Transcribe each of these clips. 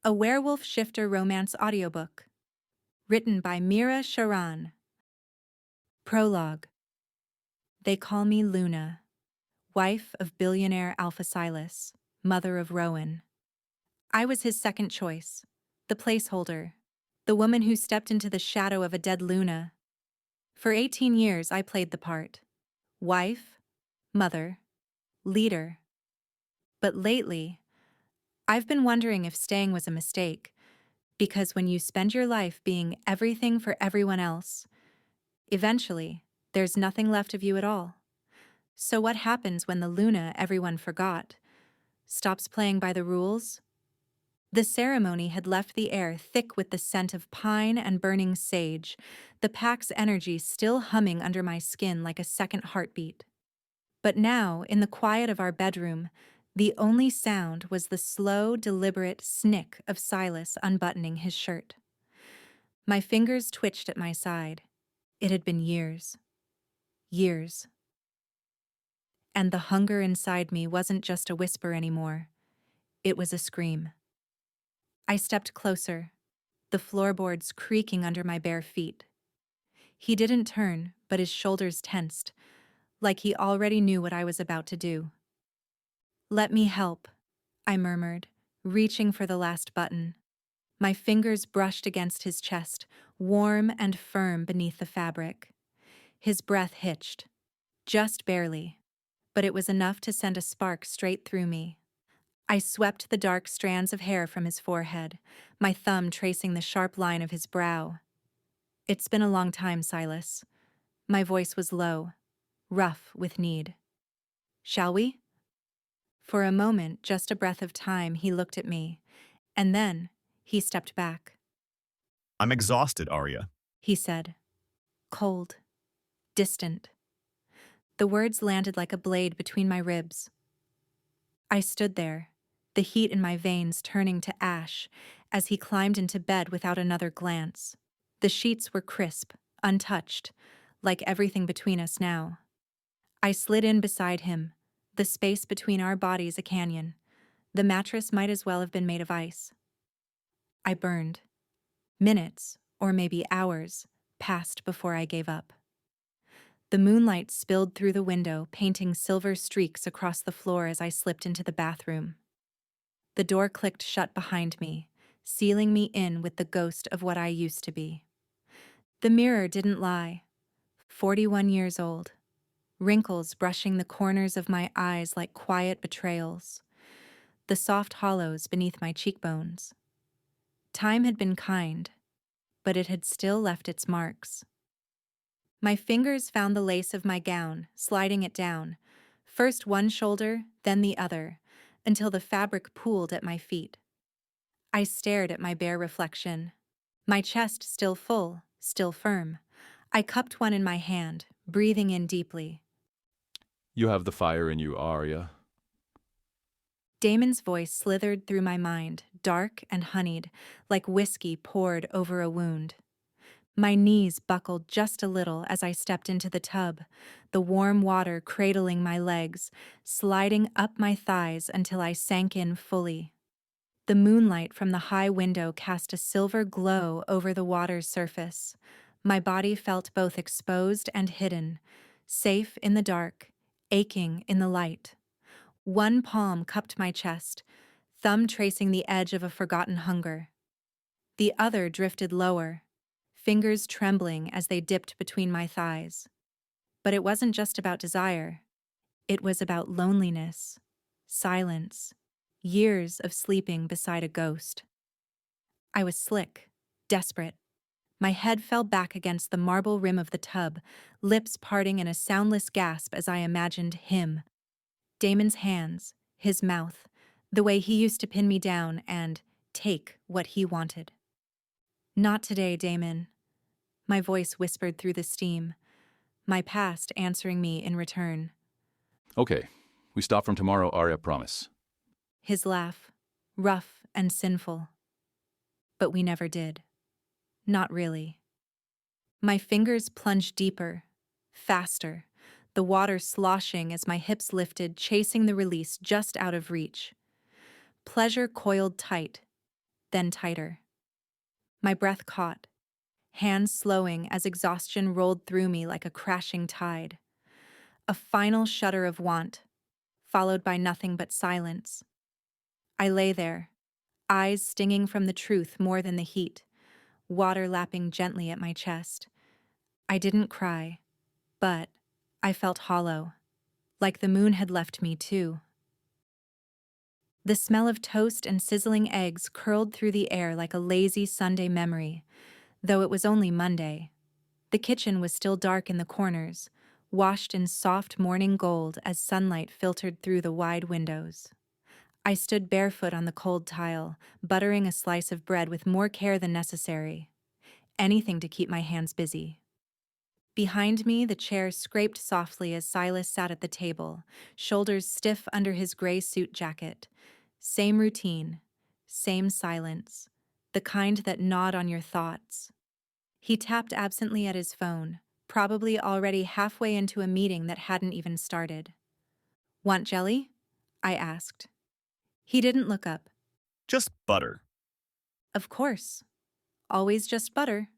A Werewolf Shifter Romance Audiobook. Written by Meera Sharan. Prologue. They call me Luna, wife of billionaire Alpha Silas, mother of Rowan. I was his second choice, the placeholder, the woman who stepped into the shadow of a dead Luna. For 18 years I played the part. Wife, mother, leader. But lately, I've been wondering if staying was a mistake. Because when you spend your life being everything for everyone else, eventually, there's nothing left of you at all. So what happens when the Luna everyone forgot stops playing by the rules? The ceremony had left the air thick with the scent of pine and burning sage, the pack's energy still humming under my skin like a second heartbeat. But now, in the quiet of our bedroom, the only sound was the slow, deliberate snick of Silas unbuttoning his shirt. My fingers twitched at my side. It had been years. Years. And the hunger inside me wasn't just a whisper anymore. It was a scream. I stepped closer, the floorboards creaking under my bare feet. He didn't turn, but his shoulders tensed, like he already knew what I was about to do. "Let me help," I murmured, reaching for the last button. My fingers brushed against his chest, warm and firm beneath the fabric. His breath hitched, just barely, but it was enough to send a spark straight through me. I swept the dark strands of hair from his forehead, my thumb tracing the sharp line of his brow. "It's been a long time, Silas." My voice was low, rough with need. "Shall we?" For a moment, just a breath of time, he looked at me, and then he stepped back. "I'm exhausted, Arya." He said. Cold. Distant. The words landed like a blade between my ribs. I stood there, the heat in my veins turning to ash, as he climbed into bed without another glance. The sheets were crisp, untouched, like everything between us now. I slid in beside him, the space between our bodies a canyon. The mattress might as well have been made of ice. I burned. Minutes, or maybe hours, passed before I gave up. The moonlight spilled through the window, painting silver streaks across the floor as I slipped into the bathroom. The door clicked shut behind me, sealing me in with the ghost of what I used to be. The mirror didn't lie. 41 years old. Wrinkles brushing the corners of my eyes like quiet betrayals. The soft hollows beneath my cheekbones. Time had been kind, but it had still left its marks. My fingers found the lace of my gown, sliding it down, first one shoulder, then the other, until the fabric pooled at my feet. I stared at my bare reflection, my chest still full, still firm. I cupped one in my hand, breathing in deeply. "You have the fire in you, Arya." Damon's voice slithered through my mind, dark and honeyed, like whiskey poured over a wound. My knees buckled just a little as I stepped into the tub, the warm water cradling my legs, sliding up my thighs until I sank in fully. The moonlight from the high window cast a silver glow over the water's surface. My body felt both exposed and hidden, safe in the dark, aching in the light. One palm cupped my chest, thumb tracing the edge of a forgotten hunger. The other drifted lower, fingers trembling as they dipped between my thighs. But it wasn't just about desire. It was about loneliness, silence, years of sleeping beside a ghost. I was slick, desperate. My head fell back against the marble rim of the tub, lips parting in a soundless gasp as I imagined him. Damon's hands, his mouth, the way he used to pin me down and take what he wanted. "Not today, Damon." My voice whispered through the steam, my past answering me in return. "Okay, we stop from tomorrow, Arya, promise." His laugh, rough and sinful. But we never did. Not really. My fingers plunged deeper, faster, the water sloshing as my hips lifted, chasing the release just out of reach. Pleasure coiled tight, then tighter. My breath caught, hands slowing as exhaustion rolled through me like a crashing tide. A final shudder of want, followed by nothing but silence. I lay there, eyes stinging from the truth more than the heat, water lapping gently at my chest. I didn't cry, but I felt hollow, like the moon had left me too. The smell of toast and sizzling eggs curled through the air like a lazy Sunday memory, though it was only Monday. The kitchen was still dark in the corners, washed in soft morning gold as sunlight filtered through the wide windows. I stood barefoot on the cold tile, buttering a slice of bread with more care than necessary. Anything to keep my hands busy. Behind me, the chair scraped softly as Silas sat at the table, shoulders stiff under his gray suit jacket. Same routine, same silence, the kind that gnawed on your thoughts. He tapped absently at his phone, probably already halfway into a meeting that hadn't even started. "Want jelly?" I asked. He didn't look up. Just butter. "Of course. Always just butter."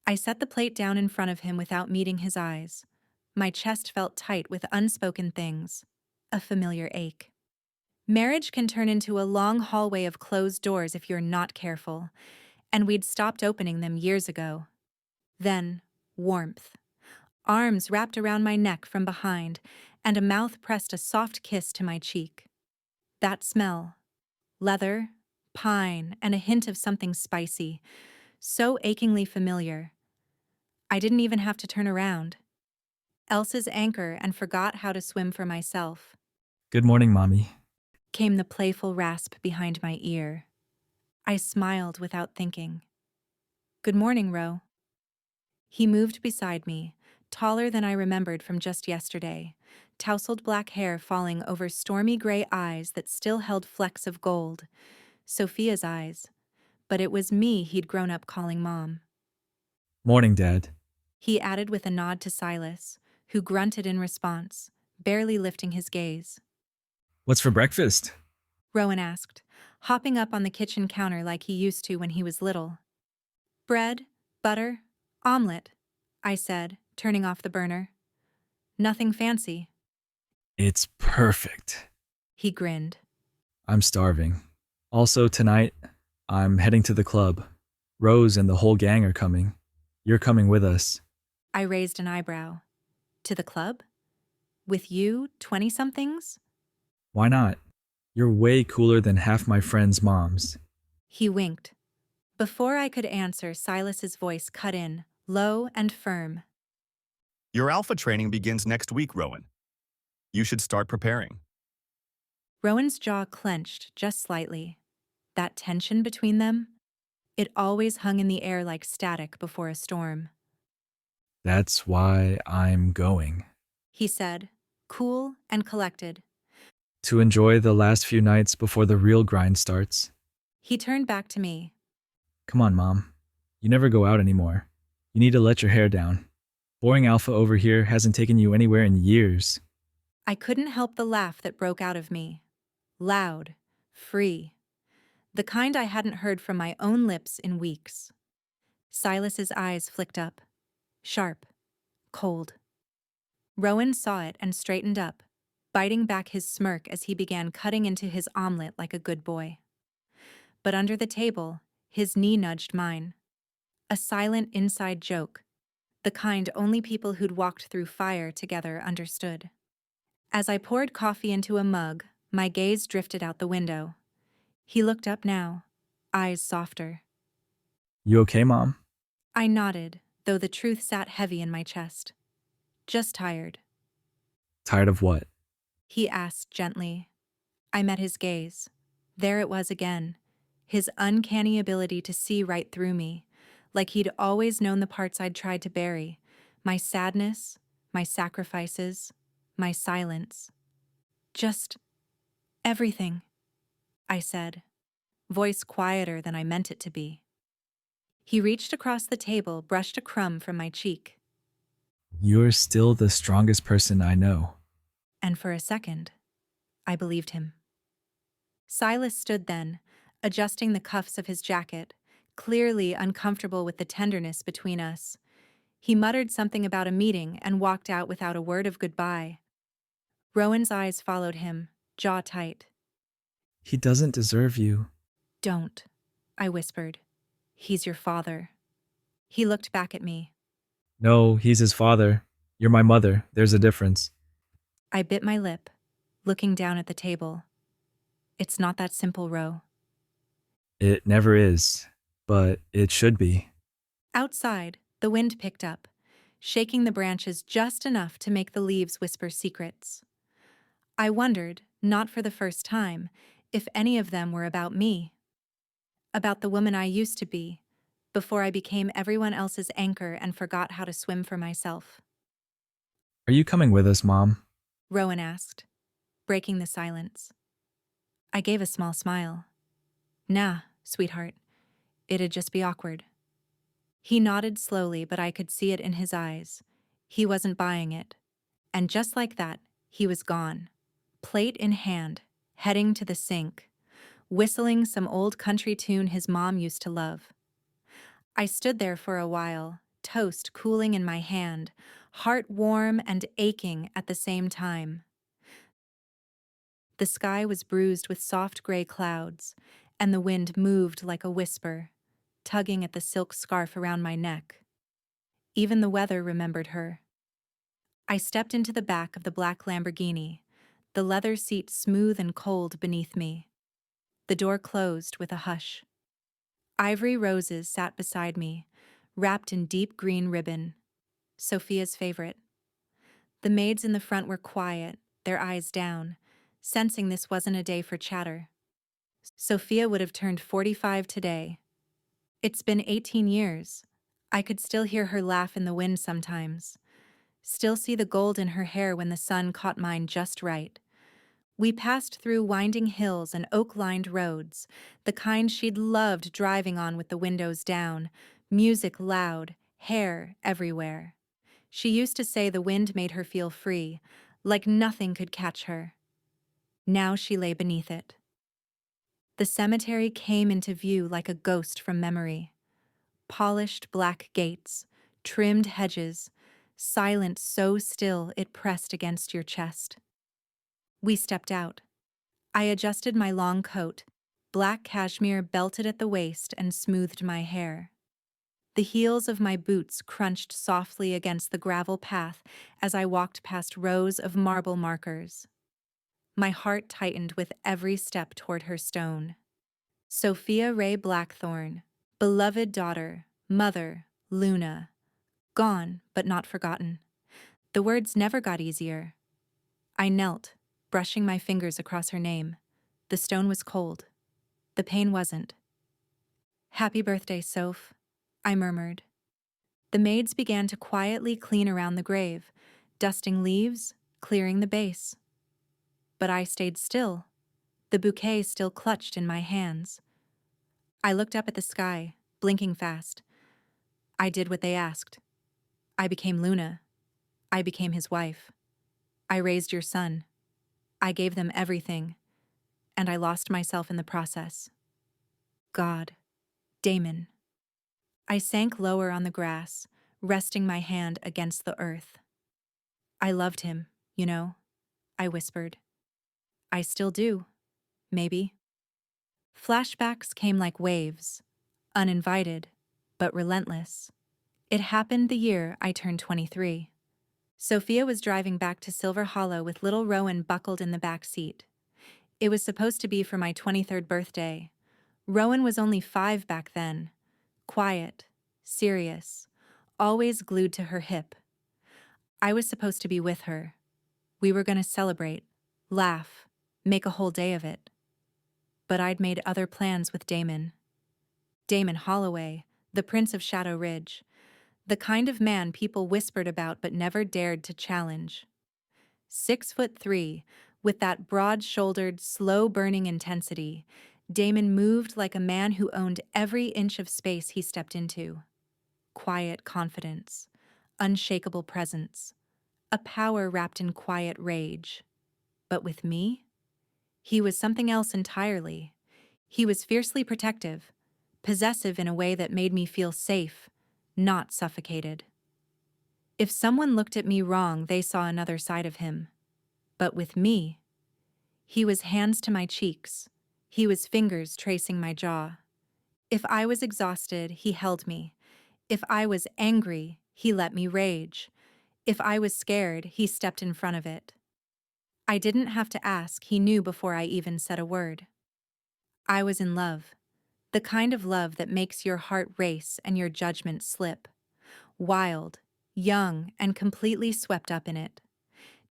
I set the plate down in front of him without meeting his eyes. My chest felt tight with unspoken things, a familiar ache. Marriage can turn into a long hallway of closed doors if you're not careful, and we'd stopped opening them years ago. Then, warmth. Arms wrapped around my neck from behind, and a mouth pressed a soft kiss to my cheek. That smell. Leather, pine, and a hint of something spicy. So achingly familiar. I didn't even have to turn around. Elsa's anchor and forgot how to swim for myself. Good morning, Mommy. Came the playful rasp behind my ear. I smiled without thinking. "Good morning, Ro." He moved beside me, taller than I remembered from just yesterday, tousled black hair falling over stormy gray eyes that still held flecks of gold. Sophia's eyes. But it was me he'd grown up calling Mom. Morning, Dad. He added with a nod to Silas, who grunted in response, barely lifting his gaze. What's for breakfast? Rowan asked, hopping up on the kitchen counter like he used to when he was little. "Bread, butter, omelet," I said, turning off the burner. "Nothing fancy." It's perfect. He grinned. I'm starving. Also, tonight, I'm heading to the club. Rose and the whole gang are coming. You're coming with us. I raised an eyebrow. "To the club? With you, 20-somethings? Why not? You're way cooler than half my friends' moms. He winked. Before I could answer, Silas's voice cut in, low and firm. Your alpha training begins next week, Rowan. You should start preparing. Rowan's jaw clenched just slightly. That tension between them, it always hung in the air like static before a storm. That's why I'm going. He said, cool and collected. To enjoy the last few nights before the real grind starts. He turned back to me. Come on, Mom. You never go out anymore. You need to let your hair down. Boring alpha over here hasn't taken you anywhere in years. I couldn't help the laugh that broke out of me. Loud, free. The kind I hadn't heard from my own lips in weeks. Silas's eyes flicked up. Sharp. Cold. Rowan saw it and straightened up, biting back his smirk as he began cutting into his omelet like a good boy. But under the table, his knee nudged mine. A silent inside joke, the kind only people who'd walked through fire together understood. As I poured coffee into a mug, my gaze drifted out the window. He looked up now, eyes softer. You okay, Mom? I nodded, though the truth sat heavy in my chest. Just tired. Tired of what? He asked gently. I met his gaze. There it was again, his uncanny ability to see right through me, like he'd always known the parts I'd tried to bury, my sadness, my sacrifices, my silence. Just everything, I said, voice quieter than I meant it to be. He reached across the table, brushed a crumb from my cheek. You're still the strongest person I know. And for a second, I believed him. Silas stood then, adjusting the cuffs of his jacket, clearly uncomfortable with the tenderness between us. He muttered something about a meeting and walked out without a word of goodbye. Rowan's eyes followed him, jaw tight. He doesn't deserve you. Don't, I whispered. He's your father. He looked back at me. No, he's his father. You're my mother. There's a difference. I bit my lip, looking down at the table. It's not that simple, Ro. It never is, but it should be. Outside, the wind picked up, shaking the branches just enough to make the leaves whisper secrets. I wondered, not for the first time, if any of them were about me. About the woman I used to be, before I became everyone else's anchor and forgot how to swim for myself. Are you coming with us, Mom? Rowan asked, breaking the silence. I gave a small smile. Nah, sweetheart. It'd just be awkward. He nodded slowly, but I could see it in his eyes. He wasn't buying it. And just like that, he was gone. Plate in hand, heading to the sink, whistling some old country tune his mom used to love. I stood there for a while, toast cooling in my hand, heart warm and aching at the same time. The sky was bruised with soft gray clouds, and the wind moved like a whisper, tugging at the silk scarf around my neck. Even the weather remembered her. I stepped into the back of the black Lamborghini, the leather seat smooth and cold beneath me. The door closed with a hush. Ivory roses sat beside me, wrapped in deep green ribbon, Sophia's favorite. The maids in the front were quiet, their eyes down, sensing this wasn't a day for chatter. Sophia would have turned 45 today. It's been 18 years. I could still hear her laugh in the wind sometimes. Still see the gold in her hair when the sun caught mine just right. We passed through winding hills and oak-lined roads, the kind she'd loved driving on with the windows down, music loud, hair everywhere. She used to say the wind made her feel free, like nothing could catch her. Now she lay beneath it. The cemetery came into view like a ghost from memory. Polished black gates, trimmed hedges, silence so still it pressed against your chest. We stepped out. I adjusted my long coat, black cashmere belted at the waist and smoothed my hair. The heels of my boots crunched softly against the gravel path as I walked past rows of marble markers. My heart tightened with every step toward her stone. Sophia Ray Blackthorne, beloved daughter, mother, Luna. Gone, but not forgotten. The words never got easier. I knelt, brushing my fingers across her name. The stone was cold. The pain wasn't. Happy birthday, Soph, I murmured. The maids began to quietly clean around the grave, dusting leaves, clearing the base. But I stayed still, the bouquet still clutched in my hands. I looked up at the sky, blinking fast. I did what they asked. I became Luna. I became his wife. I raised your son. I gave them everything, and I lost myself in the process. God. Damon. I sank lower on the grass, resting my hand against the earth. I loved him, you know, I whispered. I still do, maybe. Flashbacks came like waves, uninvited, but relentless. It happened the year I turned 23. Sophia was driving back to Silver Hollow with little Rowan buckled in the back seat. It was supposed to be for my 23rd birthday. Rowan was only 5 back then. Quiet, serious, always glued to her hip. I was supposed to be with her. We were going to celebrate, laugh, make a whole day of it. But I'd made other plans with Damon. Damon Holloway, the Prince of Shadow Ridge. The kind of man people whispered about but never dared to challenge. 6'3", with that broad-shouldered, slow-burning intensity, Damon moved like a man who owned every inch of space he stepped into. Quiet confidence, unshakable presence, a power wrapped in quiet rage. But with me, he was something else entirely. He was fiercely protective, possessive in a way that made me feel safe, not suffocated. If someone looked at me wrong, they saw another side of him. But with me, he was hands to my cheeks. He was fingers tracing my jaw. If I was exhausted, he held me. If I was angry, he let me rage. If I was scared, he stepped in front of it. I didn't have to ask, he knew before I even said a word. I was in love. The kind of love that makes your heart race and your judgment slip. Wild, young, and completely swept up in it.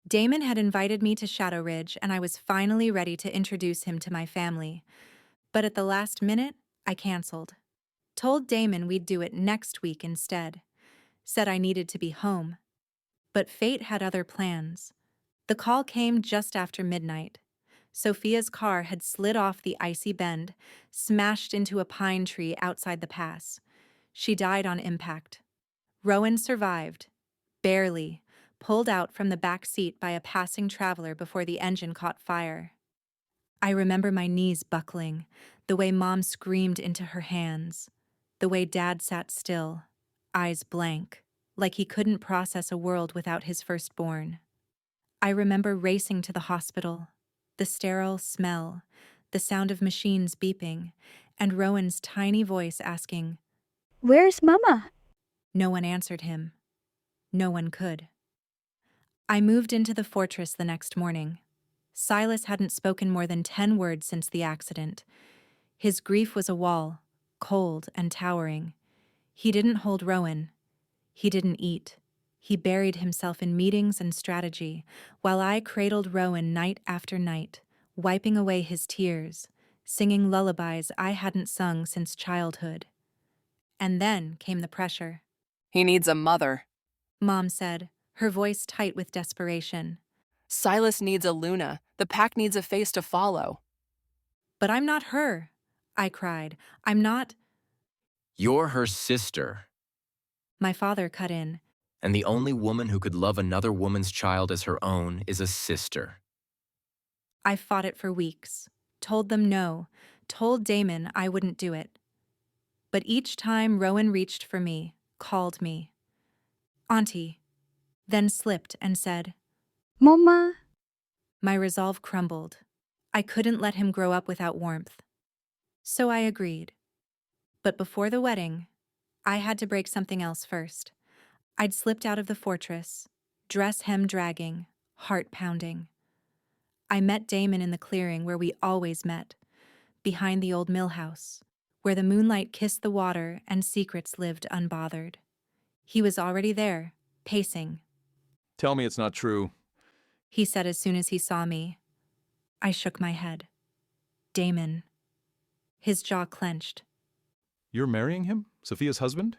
Damon had invited me to Shadow Ridge, and I was finally ready to introduce him to my family. But at the last minute, I canceled. Told Damon we'd do it next week instead. Said I needed to be home. But fate had other plans. The call came just after midnight. Sophia's car had slid off the icy bend, smashed into a pine tree outside the pass. She died on impact. Rowan survived, barely, pulled out from the back seat by a passing traveler before the engine caught fire. I remember my knees buckling, the way Mom screamed into her hands, the way Dad sat still, eyes blank, like he couldn't process a world without his firstborn. I remember racing to the hospital, the sterile smell, the sound of machines beeping, and Rowan's tiny voice asking, "Where's Mama?" No one answered him. No one could. I moved into the fortress the next morning. Silas hadn't spoken more than 10 words since the accident. His grief was a wall, cold and towering. He didn't hold Rowan. He didn't eat. He buried himself in meetings and strategy, while I cradled Rowan night after night, wiping away his tears, singing lullabies I hadn't sung since childhood. And then came the pressure. "He needs a mother." Mom said, her voice tight with desperation. "Silas needs a Luna. The pack needs a face to follow." But I'm not her, I cried. I'm not. You're her sister, My father cut in. and the only woman who could love another woman's child as her own is a sister. I fought it for weeks, told them no, told Damon I wouldn't do it. But each time Rowan reached for me, called me, "Auntie," then slipped and said, "Mama." my resolve crumbled. I couldn't let him grow up without warmth. So I agreed. But before the wedding, I had to break something else first. I'd slipped out of the fortress, dress hem dragging, heart pounding. I met Damon in the clearing where we always met, behind the old mill house, where the moonlight kissed the water and secrets lived unbothered. He was already there, pacing. Tell me it's not true. He said as soon as he saw me. I shook my head. Damon. His jaw clenched. You're marrying him? Sophia's husband?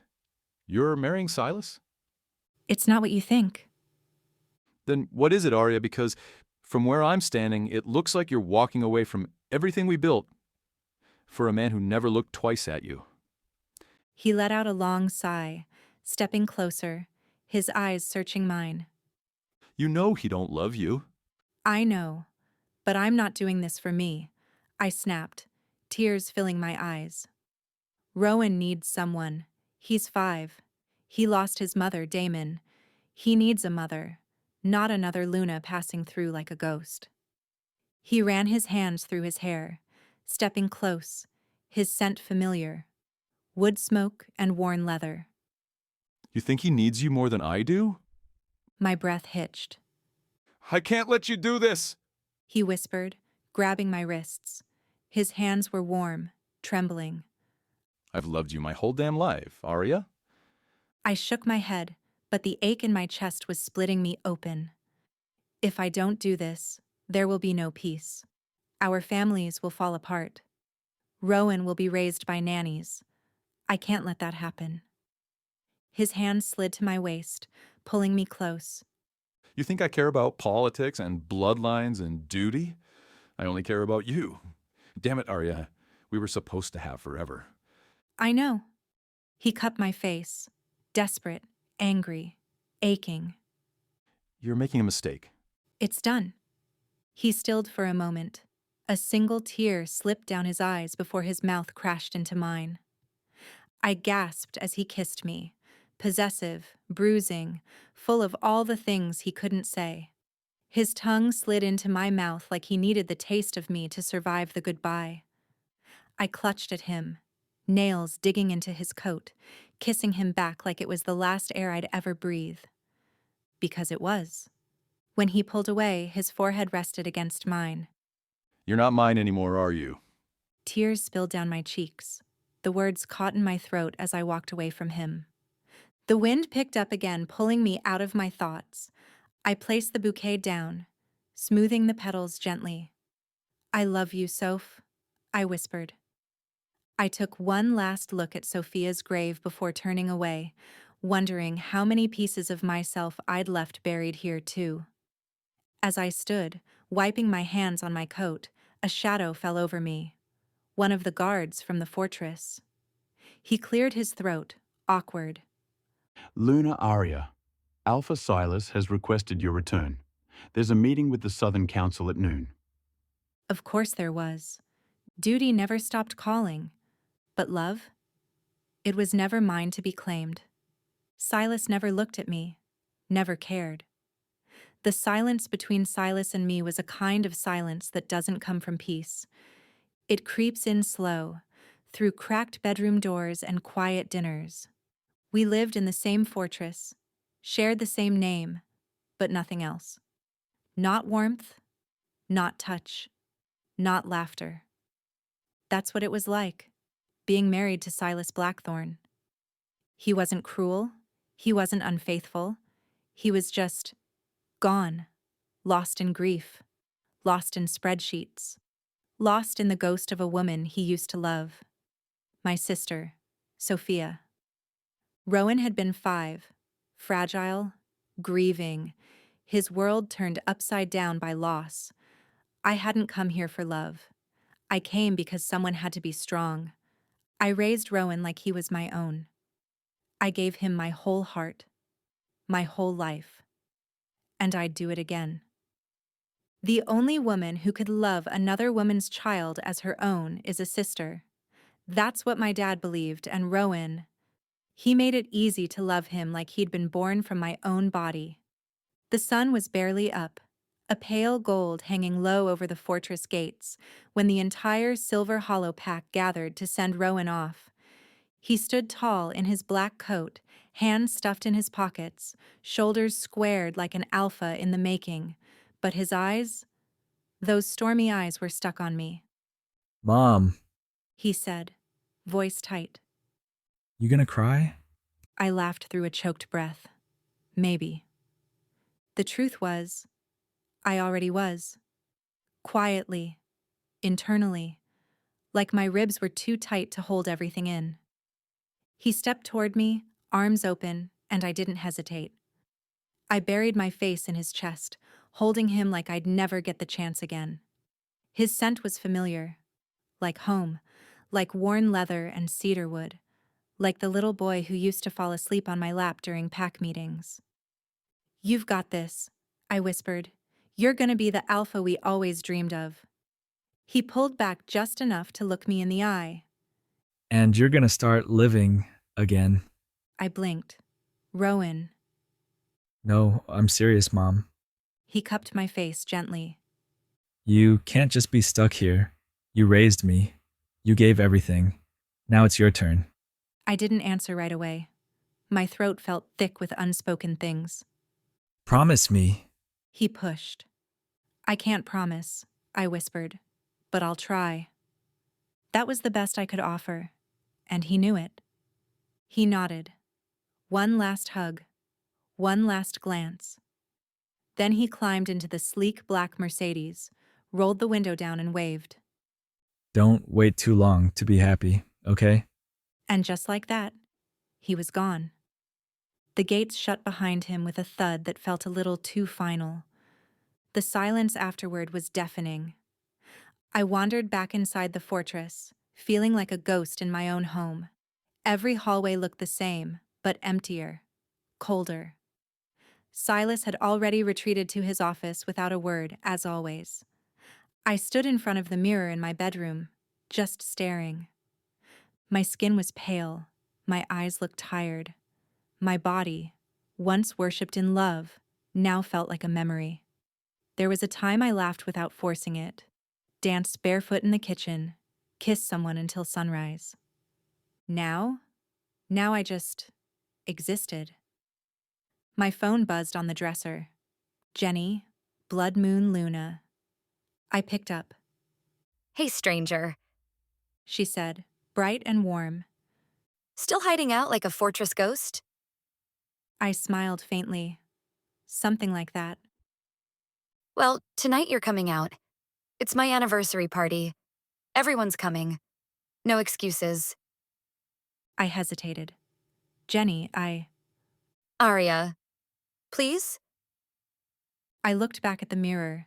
You're marrying Silas? It's not what you think. Then what is it, Arya? Because from where I'm standing, it looks like you're walking away from everything we built for a man who never looked twice at you. He let out a long sigh, stepping closer, his eyes searching mine. You know he don't love you. I know, but I'm not doing this for me, I snapped, tears filling my eyes. Rowan needs someone. He's 5. He lost his mother, Damon. He needs a mother, not another Luna passing through like a ghost. He ran his hands through his hair, stepping close, his scent familiar. Wood smoke and worn leather. You think he needs you more than I do? My breath hitched. I can't let you do this! He whispered, grabbing my wrists. His hands were warm, trembling. I've loved you my whole damn life, Arya. I shook my head, but the ache in my chest was splitting me open. If I don't do this, there will be no peace. Our families will fall apart. Rowan will be raised by nannies. I can't let that happen. His hand slid to my waist, pulling me close. You think I care about politics and bloodlines and duty? I only care about you. Damn it, Arya. We were supposed to have forever. I know. He cupped my face, desperate, angry, aching. You're making a mistake. It's done. He stilled for a moment, A single tear slipped down his eyes before his mouth crashed into mine. I gasped as he kissed me, possessive, bruising, full of all the things he couldn't say. His tongue slid into my mouth like he needed the taste of me to survive the goodbye. I clutched at him, nails digging into his coat, kissing him back like it was the last air I'd ever breathe. Because it was. When he pulled away, his forehead rested against mine. You're not mine anymore, are you? Tears spilled down my cheeks. The words caught in my throat as I walked away from him. The wind picked up again, pulling me out of my thoughts. I placed the bouquet down, smoothing the petals gently. "I love you, Soph," I whispered. I took one last look at Sophia's grave before turning away, wondering how many pieces of myself I'd left buried here too. As I stood, wiping my hands on my coat, a shadow fell over me. One of the guards from the fortress. He cleared his throat, awkward. Luna Arya, Alpha Silas has requested your return. There's a meeting with the Southern Council at noon. Of course there was. Duty never stopped calling. But love? It was never mine to be claimed. Silas never looked at me, never cared. The silence between Silas and me was a kind of silence that doesn't come from peace. It creeps in slow, through cracked bedroom doors and quiet dinners. We lived in the same fortress, shared the same name, but nothing else. Not warmth, not touch, not laughter. That's what it was like, being married to Silas Blackthorne. He wasn't cruel, he wasn't unfaithful, he was just gone, lost in grief, lost in spreadsheets, lost in the ghost of a woman he used to love. My sister, Sophia. Rowan had been 5, fragile, grieving, his world turned upside down by loss. I hadn't come here for love. I came because someone had to be strong. I raised Rowan like he was my own. I gave him my whole heart, my whole life. And I'd do it again. The only woman who could love another woman's child as her own is a sister. That's what my dad believed, and Rowan, he made it easy to love him like he'd been born from my own body. The sun was barely up, a pale gold hanging low over the fortress gates, when the entire Silver Hollow pack gathered to send Rowan off. He stood tall in his black coat, hands stuffed in his pockets, shoulders squared like an alpha in the making, but his eyes, those stormy eyes were stuck on me. Mom, He said, voice tight. you gonna cry? I laughed through a choked breath. Maybe. The truth was, I already was. Quietly, internally, like my ribs were too tight to hold everything in. He stepped toward me, arms open, and I didn't hesitate. I buried my face in his chest, holding him like I'd never get the chance again. His scent was familiar, like home, like worn leather and cedar wood, like the little boy who used to fall asleep on my lap during pack meetings. "You've got this," I whispered. "You're gonna be the alpha we always dreamed of." He pulled back just enough to look me in the eye. And you're gonna start living again. I blinked. "Rowan." No, I'm serious, Mom. He cupped my face gently. You can't just be stuck here. You raised me. You gave everything. Now it's your turn. I didn't answer right away. My throat felt thick with unspoken things. Promise me. He pushed. "I can't promise," I whispered, "but I'll try." That was the best I could offer, and he knew it. He nodded. One last hug. One last glance. Then he climbed into the sleek black Mercedes, rolled the window down and waved. Don't wait too long to be happy, okay? And just like that, he was gone. The gates shut behind him with a thud that felt a little too final. The silence afterward was deafening. I wandered back inside the fortress, feeling like a ghost in my own home. Every hallway looked the same, but emptier, colder. Silas had already retreated to his office without a word, as always. I stood in front of the mirror in my bedroom, just staring. My skin was pale, my eyes looked tired. My body, once worshipped in love, now felt like a memory. There was a time I laughed without forcing it, danced barefoot in the kitchen, kissed someone until sunrise. Now I just existed. My phone buzzed on the dresser. Jenny, Blood Moon Luna. I picked up. Hey, stranger. She said, bright and warm. Still hiding out like a fortress ghost? I smiled faintly. Something like that. Well, tonight you're coming out. It's my anniversary party. Everyone's coming. No excuses. I hesitated. Jenny, Arya. Please? I looked back at the mirror,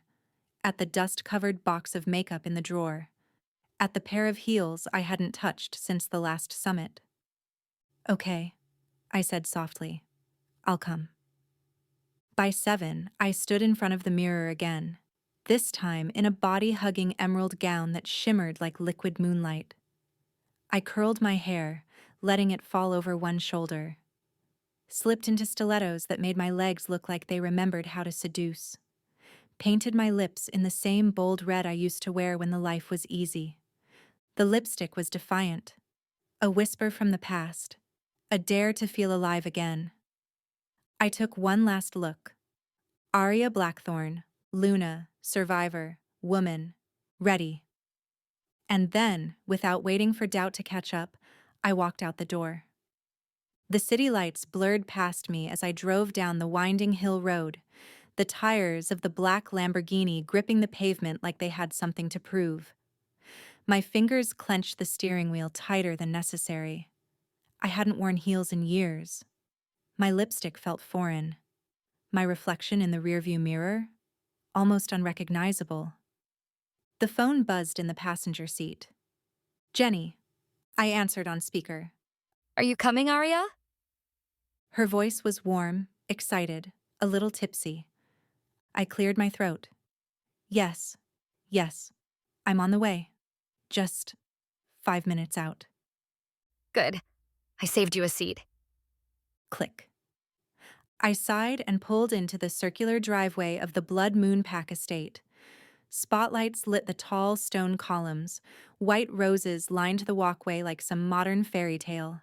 at the dust-covered box of makeup in the drawer, at the pair of heels I hadn't touched since the last summit. Okay, I said softly. I'll come. By 7, I stood in front of the mirror again, this time in a body-hugging emerald gown that shimmered like liquid moonlight. I curled my hair, letting it fall over one shoulder, slipped into stilettos that made my legs look like they remembered how to seduce, painted my lips in the same bold red I used to wear when the life was easy. The lipstick was defiant, a whisper from the past, a dare to feel alive again. I took one last look. Arya Blackthorn, Luna, survivor, woman, ready. And then, without waiting for doubt to catch up, I walked out the door. The city lights blurred past me as I drove down the winding hill road, the tires of the black Lamborghini gripping the pavement like they had something to prove. My fingers clenched the steering wheel tighter than necessary. I hadn't worn heels in years. My lipstick felt foreign. My reflection in the rearview mirror, almost unrecognizable. The phone buzzed in the passenger seat. Jenny, I answered on speaker. Are you coming, Arya? Her voice was warm, excited, a little tipsy. I cleared my throat. Yes, I'm on the way. Just 5 minutes out. Good. I saved you a seat. Click. I sighed and pulled into the circular driveway of the Blood Moon Pack estate. Spotlights lit the tall stone columns. White roses lined the walkway like some modern fairy tale.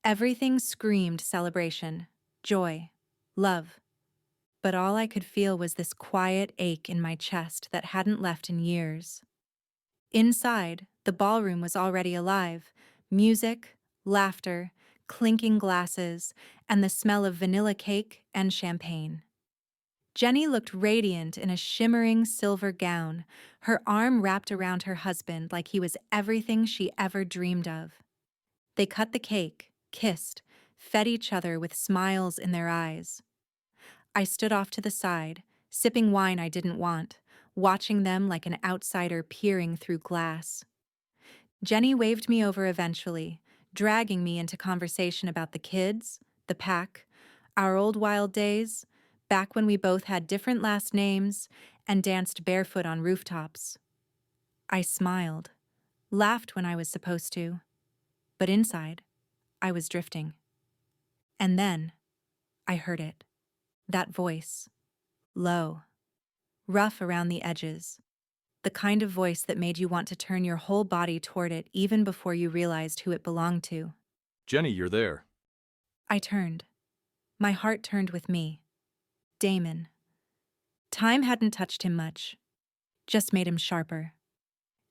Everything screamed celebration, joy, love. But all I could feel was this quiet ache in my chest that hadn't left in years. Inside, the ballroom was already alive. Music, laughter, clinking glasses, and the smell of vanilla cake and champagne. Jenny looked radiant in a shimmering silver gown, her arm wrapped around her husband like he was everything she ever dreamed of. They cut the cake, kissed, fed each other with smiles in their eyes. I stood off to the side, sipping wine I didn't want, watching them like an outsider peering through glass. Jenny waved me over eventually, dragging me into conversation about the kids, the pack, our old wild days, back when we both had different last names and danced barefoot on rooftops. I smiled, laughed when I was supposed to, but inside, I was drifting. And then, I heard it. That voice. Low. Rough around the edges. The kind of voice that made you want to turn your whole body toward it even before you realized who it belonged to. Jenny, you're there. I turned. My heart turned with me. Damon. Time hadn't touched him much, just made him sharper.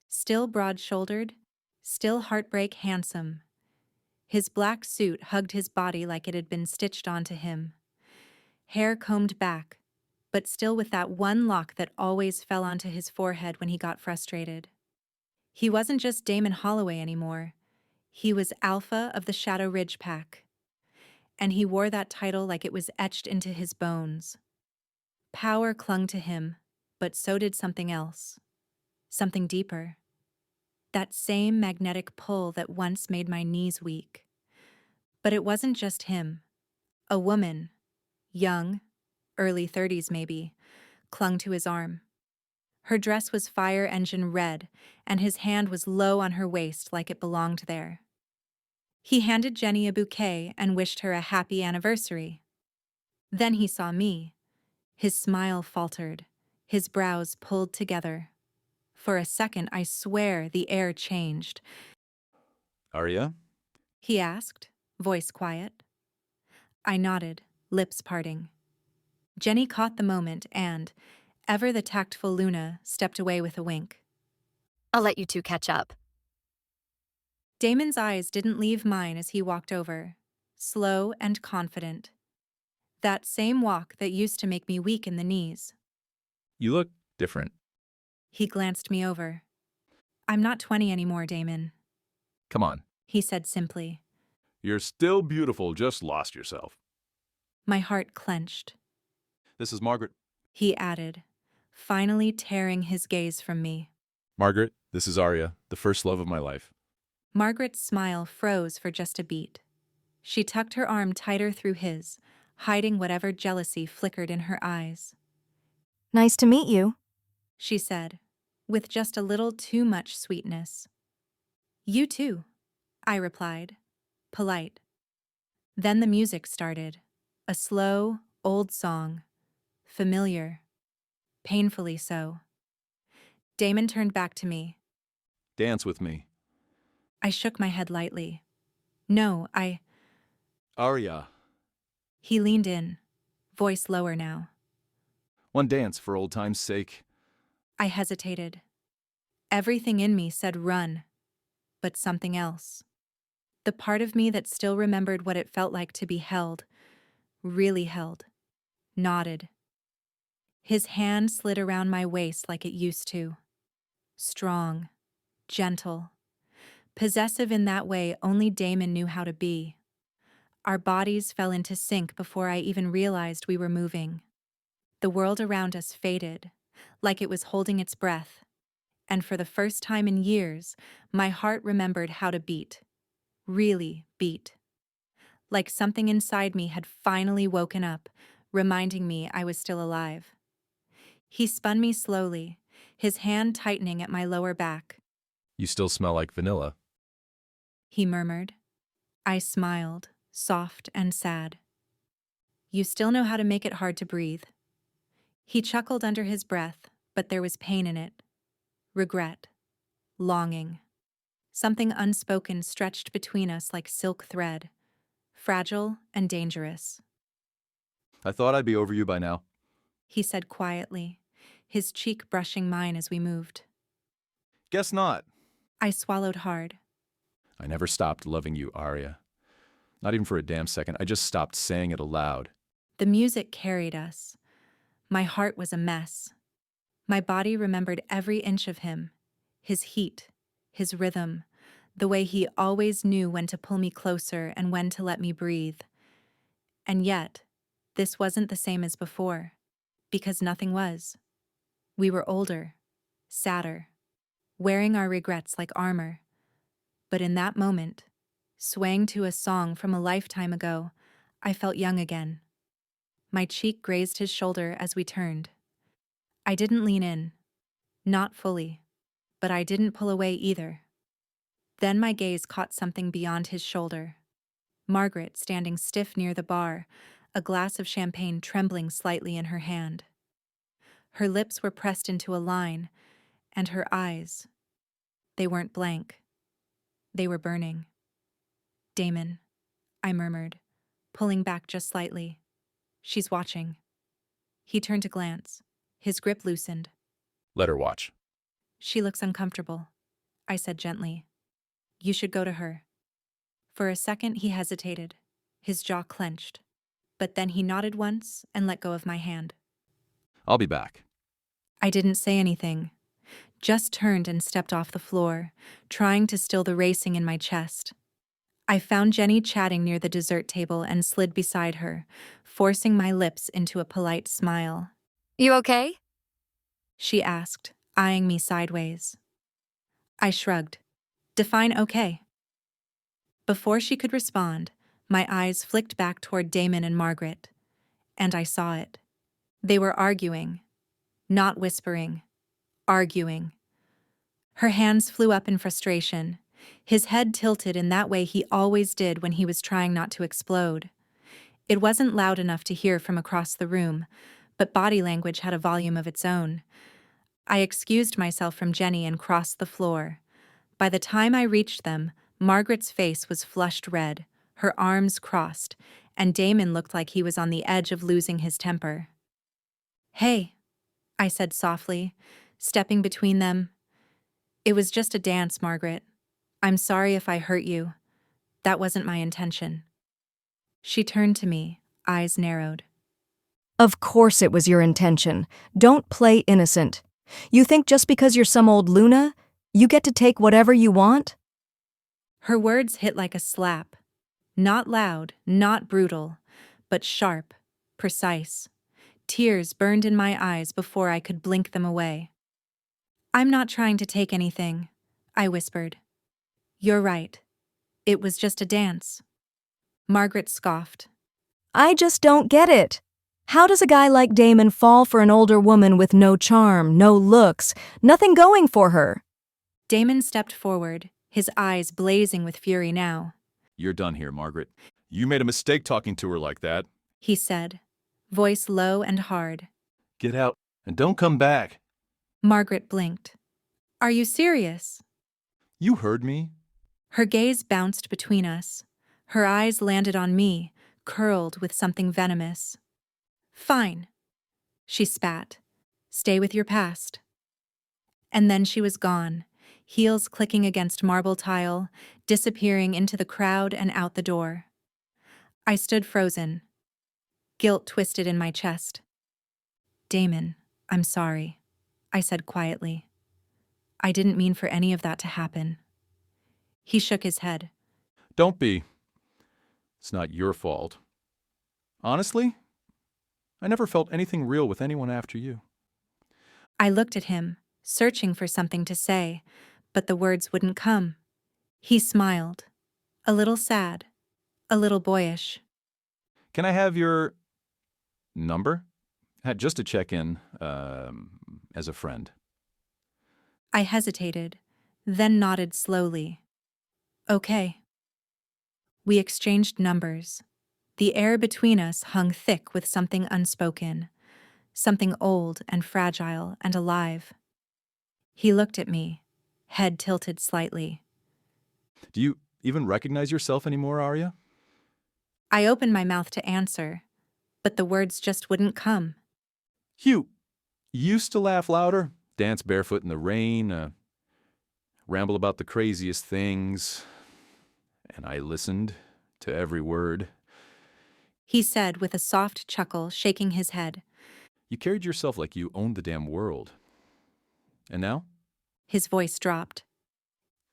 Still broad-shouldered, still heartbreak handsome. His black suit hugged his body like it had been stitched onto him. Hair combed back, but still with that one lock that always fell onto his forehead when he got frustrated. He wasn't just Damon Holloway anymore. He was Alpha of the Shadow Ridge Pack. And he wore that title like it was etched into his bones. Power clung to him, but so did something else. Something deeper. That same magnetic pull that once made my knees weak. But it wasn't just him. A woman, young, early 30s maybe, clung to his arm. Her dress was fire engine red, and his hand was low on her waist like it belonged there. He handed Jenny a bouquet and wished her a happy anniversary. Then he saw me. His smile faltered, his brows pulled together. For a second, I swear the air changed. Arya? He asked, voice quiet. I nodded, lips parting. Jenny caught the moment and, ever the tactful Luna, stepped away with a wink. I'll let you two catch up. Damon's eyes didn't leave mine as he walked over, slow and confident. That same walk that used to make me weak in the knees. You look different. He glanced me over. I'm not 20 anymore, Damon, Come on. he said simply. You're still beautiful, just lost yourself. My heart clenched. This is Margaret. He added, finally tearing his gaze from me. Margaret, this is Arya, the first love of my life. Margaret's smile froze for just a beat. She tucked her arm tighter through his, hiding whatever jealousy flickered in her eyes. Nice to meet you, She said, with just a little too much sweetness. You too, I replied, polite. Then the music started, a slow, old song, familiar, painfully so. Damon turned back to me. Dance with me. I shook my head lightly. No, Arya. He leaned in, voice lower now. One dance for old time's sake. I hesitated. Everything in me said run, but something else. The part of me that still remembered what it felt like to be held, really held, nodded. His hand slid around my waist like it used to. Strong, gentle, possessive in that way only Damon knew how to be. Our bodies fell into sync before I even realized we were moving. The world around us faded, like it was holding its breath, and for the first time in years, my heart remembered how to beat. Really beat. Like something inside me had finally woken up, reminding me I was still alive. He spun me slowly, his hand tightening at my lower back. You still smell like vanilla. He murmured. I smiled, soft and sad. You still know how to make it hard to breathe. He chuckled under his breath, but there was pain in it. Regret. Longing. Something unspoken stretched between us like silk thread, fragile and dangerous. I thought I'd be over you by now. He said quietly, his cheek brushing mine as we moved. Guess not. I swallowed hard. I never stopped loving you, Arya. Not even for a damn second. I just stopped saying it aloud. The music carried us. My heart was a mess. My body remembered every inch of him, his heat, his rhythm, the way he always knew when to pull me closer and when to let me breathe. And yet, this wasn't the same as before, because nothing was. We were older, sadder, wearing our regrets like armor. But in that moment, swaying to a song from a lifetime ago, I felt young again. My cheek grazed his shoulder as we turned. I didn't lean in, not fully, but I didn't pull away either. Then my gaze caught something beyond his shoulder. Margaret standing stiff near the bar, a glass of champagne trembling slightly in her hand. Her lips were pressed into a line, and her eyes, they weren't blank. They were burning. Damon, I murmured, pulling back just slightly. She's watching. He turned to glance. His grip loosened. Let her watch. She looks uncomfortable, I said gently. You should go to her. For a second he hesitated, his jaw clenched. But then he nodded once and let go of my hand. I'll be back. I didn't say anything, just turned and stepped off the floor, trying to still the racing in my chest. I found Jenny chatting near the dessert table and slid beside her, forcing my lips into a polite smile. You okay? She asked, eyeing me sideways. I shrugged. Define okay. Before she could respond, my eyes flicked back toward Damon and Margaret, and I saw it. They were arguing, not whispering, arguing. Her hands flew up in frustration. His head tilted in that way he always did when he was trying not to explode. It wasn't loud enough to hear from across the room, but body language had a volume of its own. I excused myself from Jenny and crossed the floor. By the time I reached them, Margaret's face was flushed red, her arms crossed, and Damon looked like he was on the edge of losing his temper. "Hey," I said softly, stepping between them. "It was just a dance, Margaret. I'm sorry if I hurt you. That wasn't my intention." She turned to me, eyes narrowed. Of course it was your intention. Don't play innocent. You think just because you're some old Luna, you get to take whatever you want? Her words hit like a slap. Not loud, not brutal, but sharp, precise. Tears burned in my eyes before I could blink them away. "I'm not trying to take anything," I whispered. "You're right. It was just a dance." Margaret scoffed. I just don't get it. How does a guy like Damon fall for an older woman with no charm, no looks, nothing going for her? Damon stepped forward, his eyes blazing with fury now. You're done here, Margaret. You made a mistake talking to her like that. He said, voice low and hard. Get out and don't come back. Margaret blinked. "Are you serious?" You heard me. Her gaze bounced between us. Her eyes landed on me, curled with something venomous. "Fine," she spat. "Stay with your past." And then she was gone, heels clicking against marble tile, disappearing into the crowd and out the door. I stood frozen. Guilt twisted in my chest. "Damon, I'm sorry," I said quietly. "I didn't mean for any of that to happen." He shook his head. Don't be. It's not your fault. Honestly, I never felt anything real with anyone after you. I looked at him, searching for something to say, but the words wouldn't come. He smiled, a little sad, a little boyish. Can I have your number? Just to check in, as a friend. I hesitated, then nodded slowly. "Okay." We exchanged numbers. The air between us hung thick with something unspoken, something old and fragile and alive. He looked at me, head tilted slightly. Do you even recognize yourself anymore, Arya? I opened my mouth to answer, but the words just wouldn't come. You used to laugh louder, dance barefoot in the rain, ramble about the craziest things, and I listened to every word. He said with a soft chuckle, shaking his head. You carried yourself like you owned the damn world. And now? His voice dropped.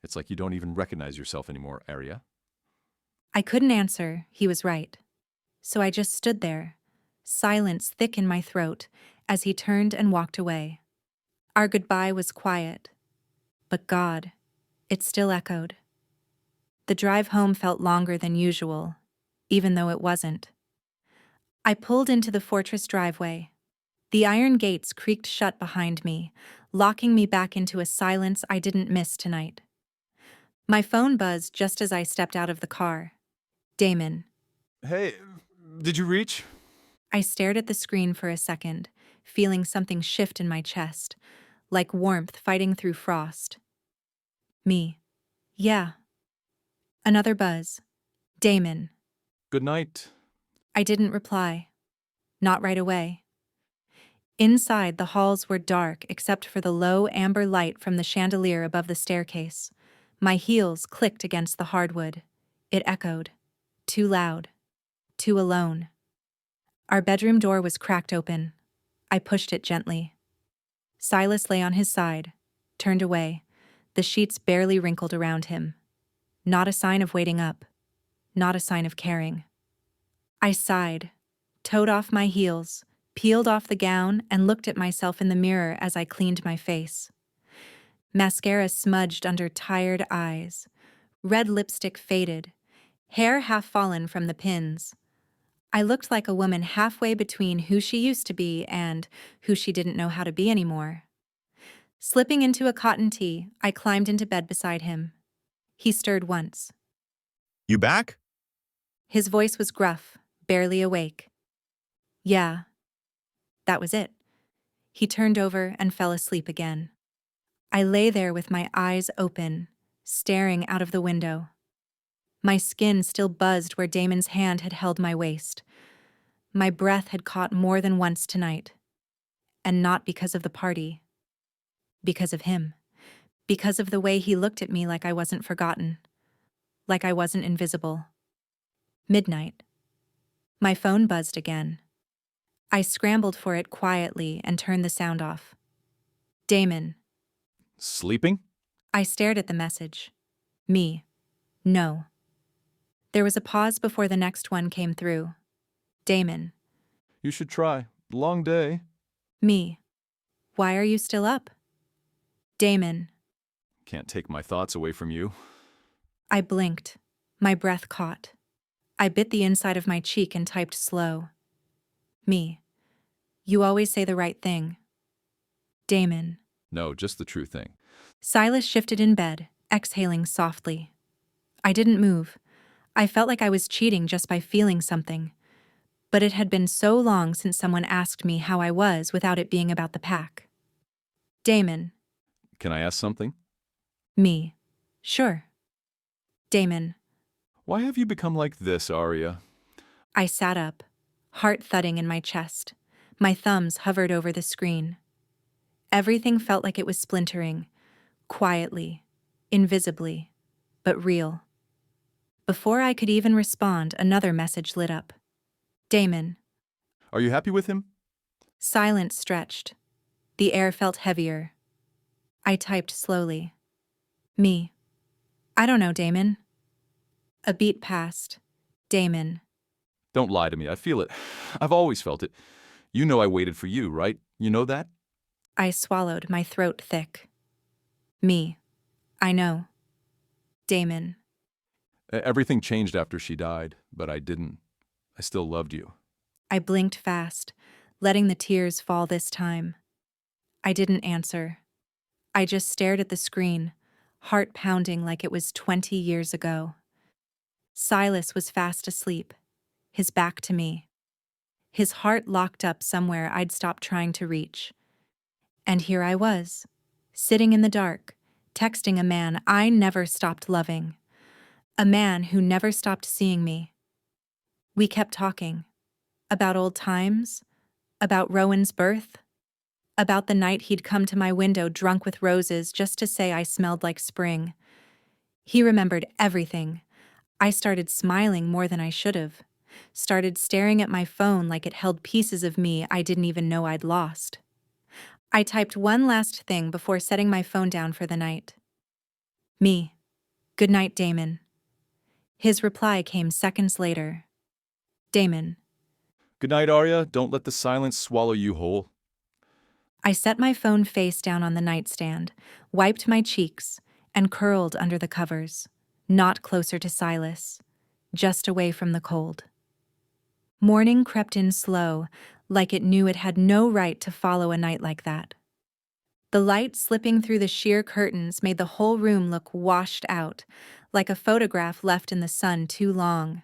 It's like you don't even recognize yourself anymore, Arya. I couldn't answer, he was right. So I just stood there, silence thick in my throat, as he turned and walked away. Our goodbye was quiet, but God, it still echoed. The drive home felt longer than usual, even though it wasn't. I pulled into the fortress driveway. The iron gates creaked shut behind me, locking me back into a silence I didn't miss tonight. My phone buzzed just as I stepped out of the car. Damon. Hey, did you reach? I stared at the screen for a second, feeling something shift in my chest, like warmth fighting through frost. Me. Yeah. Another buzz. Damon. Good night. I didn't reply. Not right away. Inside, the halls were dark except for the low amber light from the chandelier above the staircase. My heels clicked against the hardwood. It echoed. Too loud. Too alone. Our bedroom door was cracked open. I pushed it gently. Silas lay on his side, turned away, the sheets barely wrinkled around him. Not a sign of waiting up. Not a sign of caring. I sighed, toed off my heels, peeled off the gown, and looked at myself in the mirror as I cleaned my face. Mascara smudged under tired eyes. Red lipstick faded. Hair half fallen from the pins. I looked like a woman halfway between who she used to be and who she didn't know how to be anymore. Slipping into a cotton tee, I climbed into bed beside him. He stirred once. You back? His voice was gruff, barely awake. Yeah. That was it. He turned over and fell asleep again. I lay there with my eyes open, staring out of the window. My skin still buzzed where Damon's hand had held my waist. My breath had caught more than once tonight. And not because of the party. Because of him. Because of the way he looked at me like I wasn't forgotten. Like I wasn't invisible. Midnight. My phone buzzed again. I scrambled for it quietly and turned the sound off. Damon. Sleeping? I stared at the message. Me. No. There was a pause before the next one came through. Damon. You should try. Long day. Me. Why are you still up? Damon. Can't take my thoughts away from you. I blinked. My breath caught. I bit the inside of my cheek and typed slow. Me. You always say the right thing. Damon. No, just the true thing. Silas shifted in bed, exhaling softly. I didn't move. I felt like I was cheating just by feeling something. But it had been so long since someone asked me how I was without it being about the pack. Damon. Can I ask something? Me. Sure. Damon. Why have you become like this, Arya? I sat up, heart thudding in my chest. My thumbs hovered over the screen. Everything felt like it was splintering, quietly, invisibly, but real. Before I could even respond, another message lit up. Damon. Are you happy with him? Silence stretched. The air felt heavier. I typed slowly. Me. I don't know, Damon. A beat passed. Damon. Don't lie to me. I feel it. I've always felt it. You know I waited for you, right? You know that? I swallowed, my throat thick. Me. I know. Damon. Everything changed after she died, but I didn't. I still loved you. I blinked fast, letting the tears fall this time. I didn't answer. I just stared at the screen, heart pounding like it was 20 years ago. Silas was fast asleep, his back to me. His heart locked up somewhere I'd stopped trying to reach. And here I was, sitting in the dark, texting a man I never stopped loving. A man who never stopped seeing me. We kept talking. About old times. About Rowan's birth. About the night he'd come to my window drunk with roses just to say I smelled like spring. He remembered everything. I started smiling more than I should have. Started staring at my phone like it held pieces of me I didn't even know I'd lost. I typed one last thing before setting my phone down for the night. Me. Good night, Damon. His reply came seconds later. Damon. Good night, Arya. Don't let the silence swallow you whole. I set my phone face down on the nightstand, wiped my cheeks, and curled under the covers, not closer to Silas, just away from the cold. Morning crept in slow, like it knew it had no right to follow a night like that. The light slipping through the sheer curtains made the whole room look washed out, like a photograph left in the sun too long.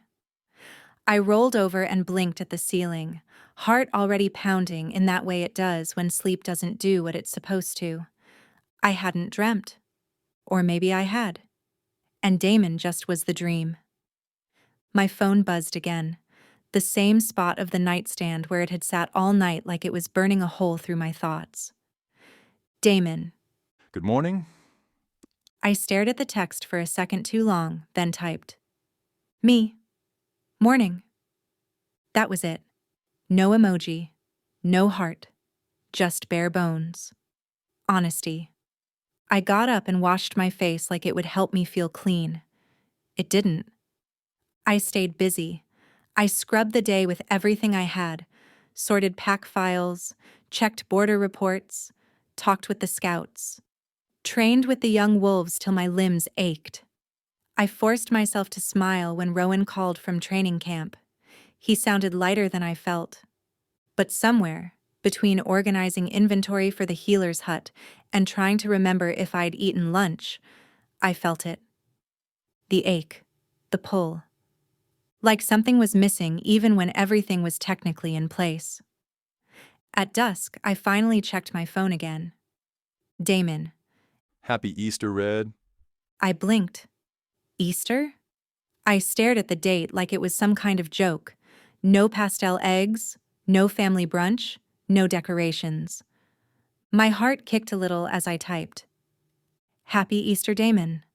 I rolled over and blinked at the ceiling, heart already pounding in that way it does when sleep doesn't do what it's supposed to. I hadn't dreamt. Or maybe I had. And Damon just was the dream. My phone buzzed again, the same spot of the nightstand where it had sat all night like it was burning a hole through my thoughts. Damon. Good morning. I stared at the text for a second too long, then typed. Me. Morning. That was it. No emoji. No heart. Just bare bones. Honesty. I got up and washed my face like it would help me feel clean. It didn't. I stayed busy. I scrubbed the day with everything I had, sorted pack files, checked border reports, talked with the scouts, trained with the young wolves till my limbs ached. I forced myself to smile when Rowan called from training camp. He sounded lighter than I felt. But somewhere, Between organizing inventory for the healer's hut and trying to remember if I'd eaten lunch, I felt it. The ache, the pull. Like something was missing even when everything was technically in place. At dusk, I finally checked my phone again. Damon. Happy Easter, Red. I blinked. Easter? I stared at the date like it was some kind of joke. No pastel eggs, no family brunch, no decorations. My heart kicked a little as I typed. Happy Easter, Damon.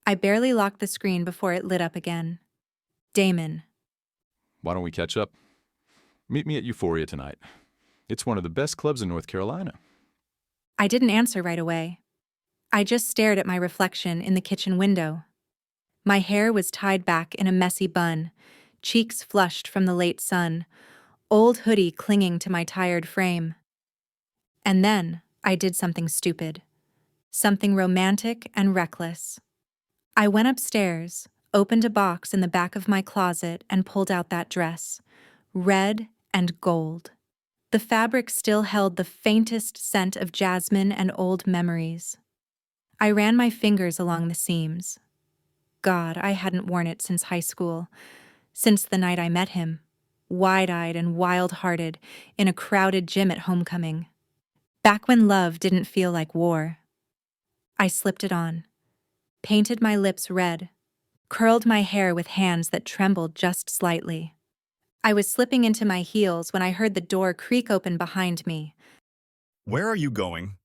I barely locked the screen before it lit up again. Damon. Why don't we catch up? Meet me at Euphoria tonight. It's one of the best clubs in North Carolina. I didn't answer right away. I just stared at my reflection in the kitchen window. My hair was tied back in a messy bun, cheeks flushed from the late sun, old hoodie clinging to my tired frame. And then I did something stupid. Something romantic and reckless. I went upstairs, opened a box in the back of my closet, and pulled out that dress. Red and gold. The fabric still held the faintest scent of jasmine and old memories. I ran my fingers along the seams. God, I hadn't worn it since high school, since the night I met him, wide-eyed and wild-hearted, in a crowded gym at homecoming. Back when love didn't feel like war. I slipped it on, painted my lips red, curled my hair with hands that trembled just slightly. I was slipping into my heels when I heard the door creak open behind me. Where are you going?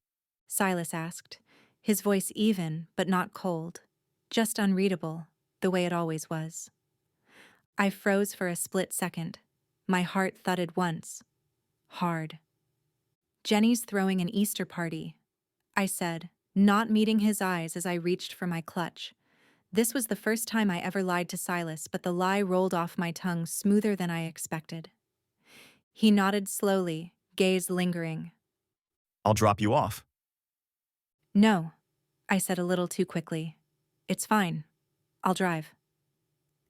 Silas asked, his voice even but not cold, just unreadable, the way it always was. I froze for a split second. My heart thudded once. Hard. Jenny's throwing an Easter party, I said, not meeting his eyes as I reached for my clutch. This was the first time I ever lied to Silas, but the lie rolled off my tongue smoother than I expected. He nodded slowly, gaze lingering. I'll drop you off. No, I said a little too quickly. It's fine. I'll drive.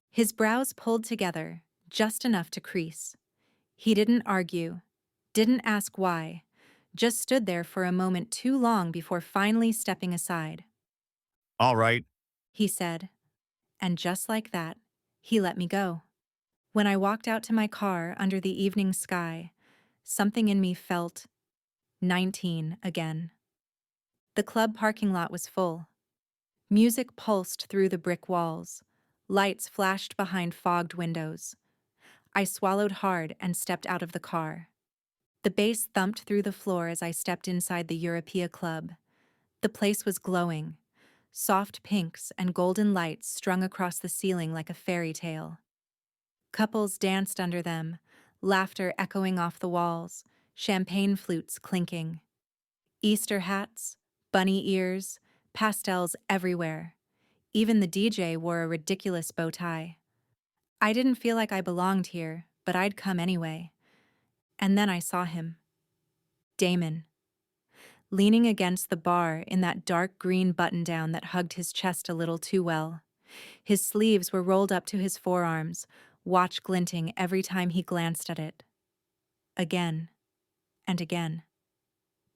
His brows pulled together, just enough to crease. He didn't argue, didn't ask why, just stood there for a moment too long before finally stepping aside. All right. He said, and just like that, he let me go. When I walked out to my car under the evening sky, something in me felt 19 again. The club parking lot was full. Music pulsed through the brick walls. Lights flashed behind fogged windows. I swallowed hard and stepped out of the car. The bass thumped through the floor as I stepped inside the Europea Club. The place was glowing. Soft pinks and golden lights strung across the ceiling like a fairy tale. Couples danced under them, laughter echoing off the walls, champagne flutes clinking. Easter hats, bunny ears, pastels everywhere. Even the DJ wore a ridiculous bow tie. I didn't feel like I belonged here, but I'd come anyway. And then I saw him. Damon. Leaning against the bar in that dark green button-down that hugged his chest a little too well. His sleeves were rolled up to his forearms, watch glinting every time he glanced at it. Again and again,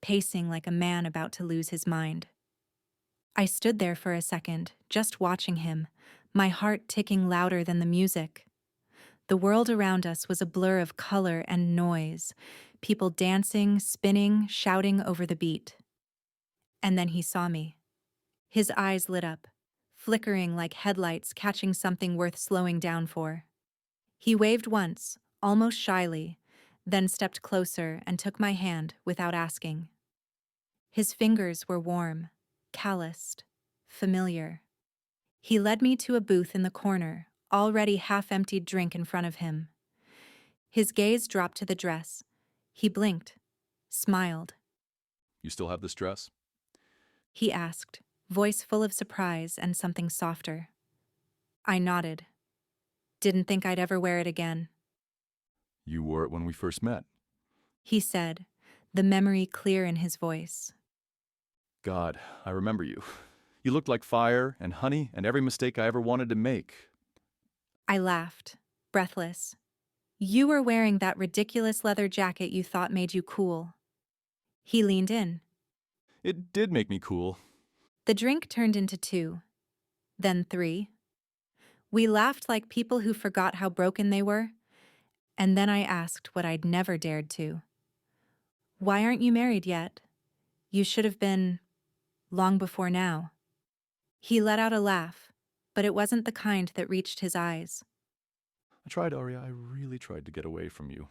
pacing like a man about to lose his mind. I stood there for a second, just watching him, my heart ticking louder than the music. The world around us was a blur of color and noise, people dancing, spinning, shouting over the beat. And then he saw me. His eyes lit up, flickering like headlights catching something worth slowing down for. He waved once, almost shyly, then stepped closer and took my hand without asking. His fingers were warm, calloused, familiar. He led me to a booth in the corner, already half-emptied drink in front of him. His gaze dropped to the dress. He blinked, smiled. You still have this dress? He asked, voice full of surprise and something softer. I nodded. Didn't think I'd ever wear it again. You wore it when we first met. He said, the memory clear in his voice. God, I remember you. You looked like fire and honey and every mistake I ever wanted to make. I laughed, breathless. You were wearing that ridiculous leather jacket you thought made you cool. He leaned in. It did make me cool. The drink turned into 2, then 3. We laughed like people who forgot how broken they were, and then I asked what I'd never dared to. Why aren't you married yet? You should have been long before now. He let out a laugh, but it wasn't the kind that reached his eyes. I tried, Arya. I really tried to get away from you.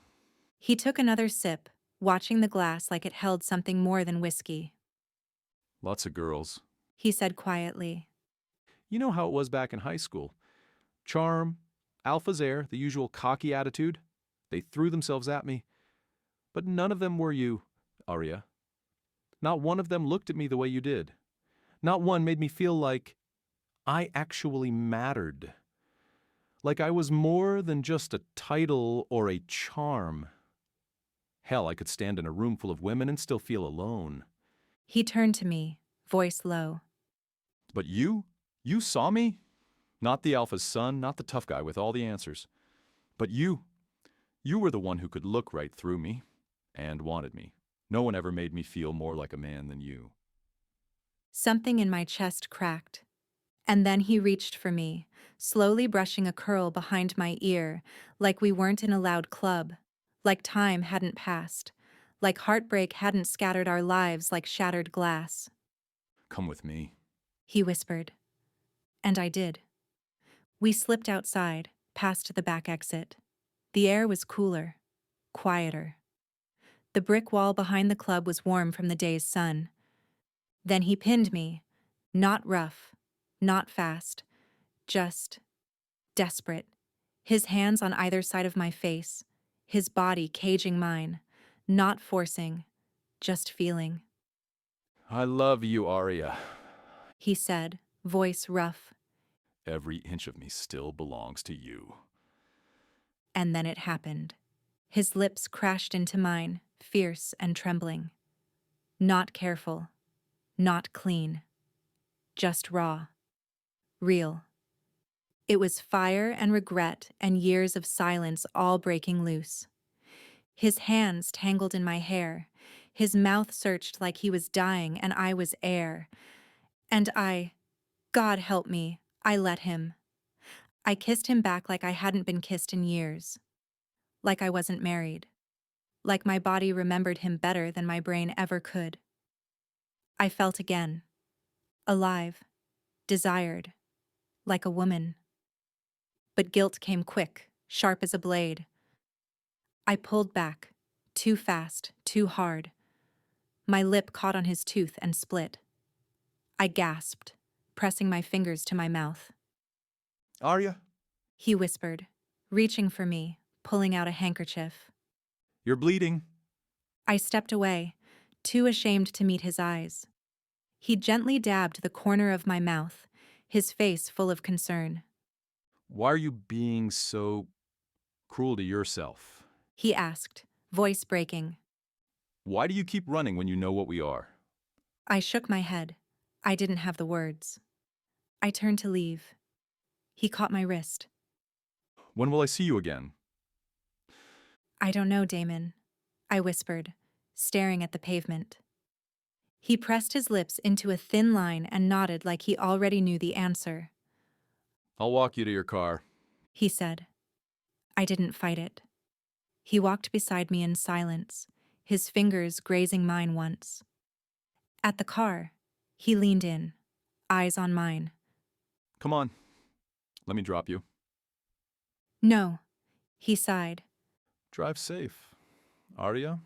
He took another sip, watching the glass like it held something more than whiskey. Lots of girls. He said quietly. You know how it was back in high school. Charm, alpha's air, the usual cocky attitude. They threw themselves at me. But none of them were you, Arya. Not one of them looked at me the way you did. Not one made me feel like I actually mattered. Like I was more than just a title or a charm. Hell, I could stand in a room full of women and still feel alone. He turned to me, voice low. But you saw me? Not the alpha's son, not the tough guy with all the answers. But you were the one who could look right through me and wanted me. No one ever made me feel more like a man than you. Something in my chest cracked. And then he reached for me, slowly brushing a curl behind my ear, like we weren't in a loud club, like time hadn't passed, like heartbreak hadn't scattered our lives like shattered glass. Come with me. He whispered. And I did. We slipped outside, past the back exit. The air was cooler, quieter. The brick wall behind the club was warm from the day's sun. Then he pinned me, not rough, not fast, just desperate, his hands on either side of my face, his body caging mine, not forcing, just feeling. I love you, Arya. He said, voice rough. Every inch of me still belongs to you. And then it happened. His lips crashed into mine, fierce and trembling. Not careful, not clean, just raw, real. It was fire and regret and years of silence all breaking loose. His hands tangled in my hair, his mouth searched like he was dying and I was air. And God help me, I let him. I kissed him back like I hadn't been kissed in years. Like I wasn't married. Like my body remembered him better than my brain ever could. I felt again. Alive. Desired. Like a woman. But guilt came quick, sharp as a blade. I pulled back. Too fast, too hard. My lip caught on his tooth and split. I gasped, pressing my fingers to my mouth. Arya? He whispered, reaching for me, pulling out a handkerchief. You're bleeding. I stepped away, too ashamed to meet his eyes. He gently dabbed the corner of my mouth, his face full of concern. Why are you being so cruel to yourself? He asked, voice breaking. Why do you keep running when you know what we are? I shook my head. I didn't have the words. I turned to leave. He caught my wrist. When will I see you again? I don't know, Damon, I whispered, staring at the pavement. He pressed his lips into a thin line and nodded like he already knew the answer. I'll walk you to your car. He said. I didn't fight it. He walked beside me in silence, his fingers grazing mine once. At the car, he leaned in, eyes on mine. Come on. Let me drop you. No, he sighed. Drive safe. Arya?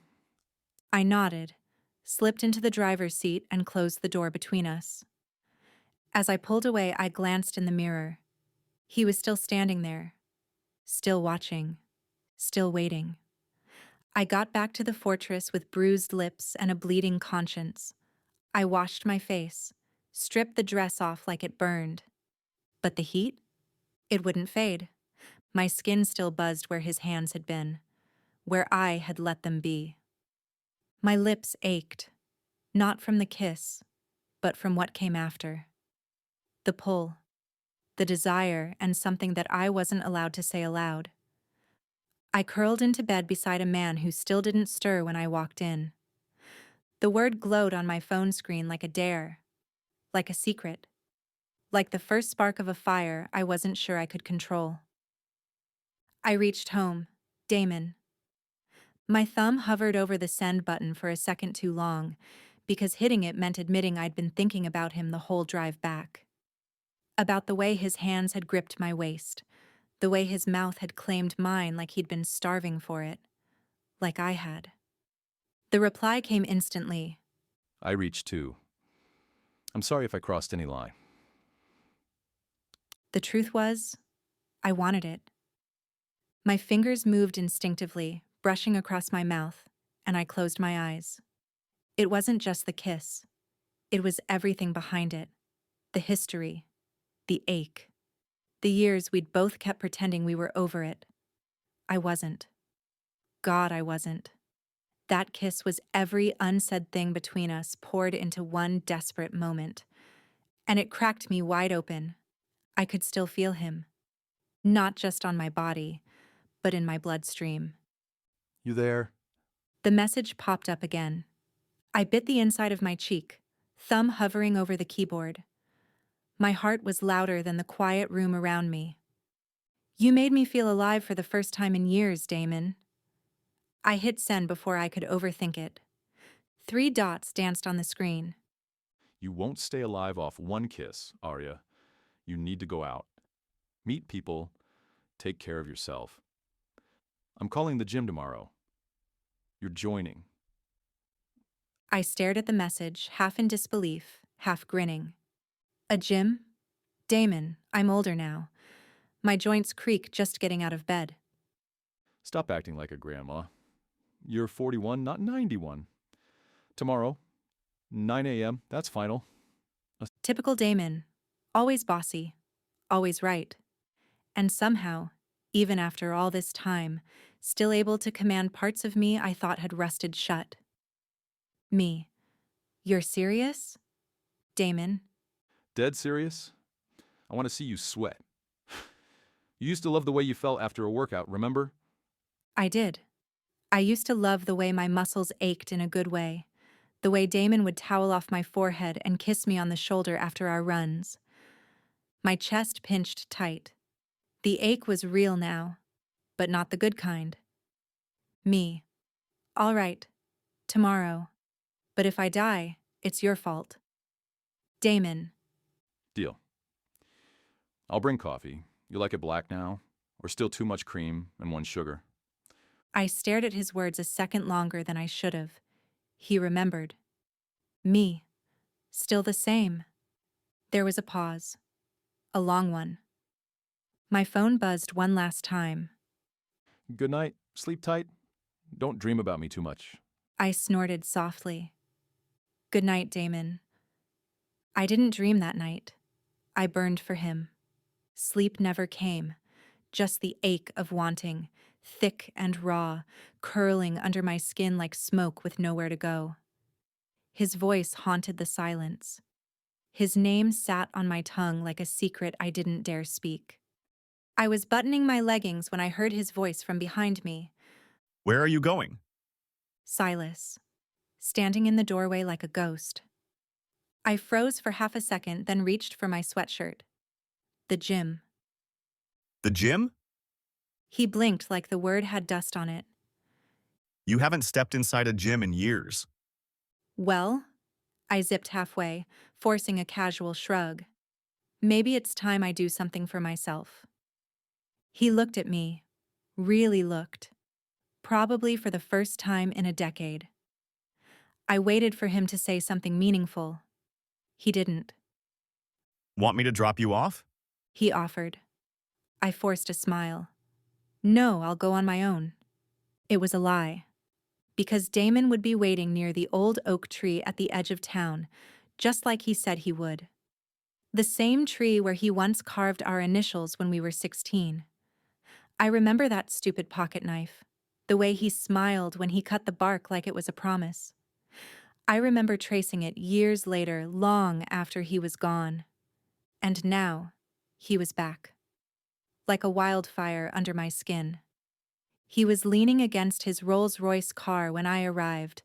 I nodded, slipped into the driver's seat and closed the door between us. As I pulled away, I glanced in the mirror. He was still standing there, still watching, still waiting. I got back to the fortress with bruised lips and a bleeding conscience. I washed my face, stripped the dress off like it burned. But the heat? It wouldn't fade. My skin still buzzed where his hands had been, where I had let them be. My lips ached, not from the kiss, but from what came after. The pull, the desire, and something that I wasn't allowed to say aloud. I curled into bed beside a man who still didn't stir when I walked in. The word glowed on my phone screen like a dare, like a secret, like the first spark of a fire I wasn't sure I could control. I reached home. Damon. My thumb hovered over the send button for a second too long, because hitting it meant admitting I'd been thinking about him the whole drive back. About the way his hands had gripped my waist, the way his mouth had claimed mine like he'd been starving for it, like I had. The reply came instantly. I reached too. I'm sorry if I crossed any line. The truth was, I wanted it. My fingers moved instinctively, brushing across my mouth, and I closed my eyes. It wasn't just the kiss. It was everything behind it. The history. The ache. The years we'd both kept pretending we were over it. I wasn't. God, I wasn't. That kiss was every unsaid thing between us poured into one desperate moment. And it cracked me wide open. I could still feel him. Not just on my body, but in my bloodstream. You there? The message popped up again. I bit the inside of my cheek, thumb hovering over the keyboard. My heart was louder than the quiet room around me. You made me feel alive for the first time in years, Damon. I hit send before I could overthink it. 3 dots danced on the screen. You won't stay alive off one kiss, Arya. You need to go out. Meet people. Take care of yourself. I'm calling the gym tomorrow. You're joining. I stared at the message, half in disbelief, half grinning. A gym? Damon, I'm older now. My joints creak just getting out of bed. Stop acting like a grandma. You're 41, not 91. Tomorrow, 9 a.m., that's final. Typical Damon. Always bossy. Always right. And somehow, even after all this time, still able to command parts of me I thought had rusted shut. Me. You're serious? Damon. Dead serious? I want to see you sweat. You used to love the way you felt after a workout, remember? I did. I used to love the way my muscles ached in a good way, the way Damon would towel off my forehead and kiss me on the shoulder after our runs. My chest pinched tight. The ache was real now, but not the good kind. Me. All right. Tomorrow. But if I die, it's your fault. Damon. Deal. I'll bring coffee. You like it black now? Or still too much cream and 1 sugar? I stared at his words a second longer than I should have. He remembered. Me. Still the same. There was a pause. A long one. My phone buzzed one last time. Good night. Sleep tight. Don't dream about me too much. I snorted softly. Good night, Damon. I didn't dream that night. I burned for him. Sleep never came. Just the ache of wanting, thick and raw, curling under my skin like smoke with nowhere to go. His voice haunted the silence. His name sat on my tongue like a secret I didn't dare speak. I was buttoning my leggings when I heard his voice from behind me. Where are you going? Silas, standing in the doorway like a ghost. I froze for half a second, then reached for my sweatshirt. The gym. The gym? He blinked like the word had dust on it. You haven't stepped inside a gym in years. Well, I zipped halfway, forcing a casual shrug. Maybe it's time I do something for myself. He looked at me, really looked, probably for the first time in a decade. I waited for him to say something meaningful. He didn't. Want me to drop you off? He offered. I forced a smile. No, I'll go on my own. It was a lie. Because Damon would be waiting near the old oak tree at the edge of town, just like he said he would. The same tree where he once carved our initials when we were 16. I remember that stupid pocket knife, the way he smiled when he cut the bark like it was a promise. I remember tracing it years later, long after he was gone. And now, he was back. Like a wildfire under my skin. He was leaning against his Rolls-Royce car when I arrived,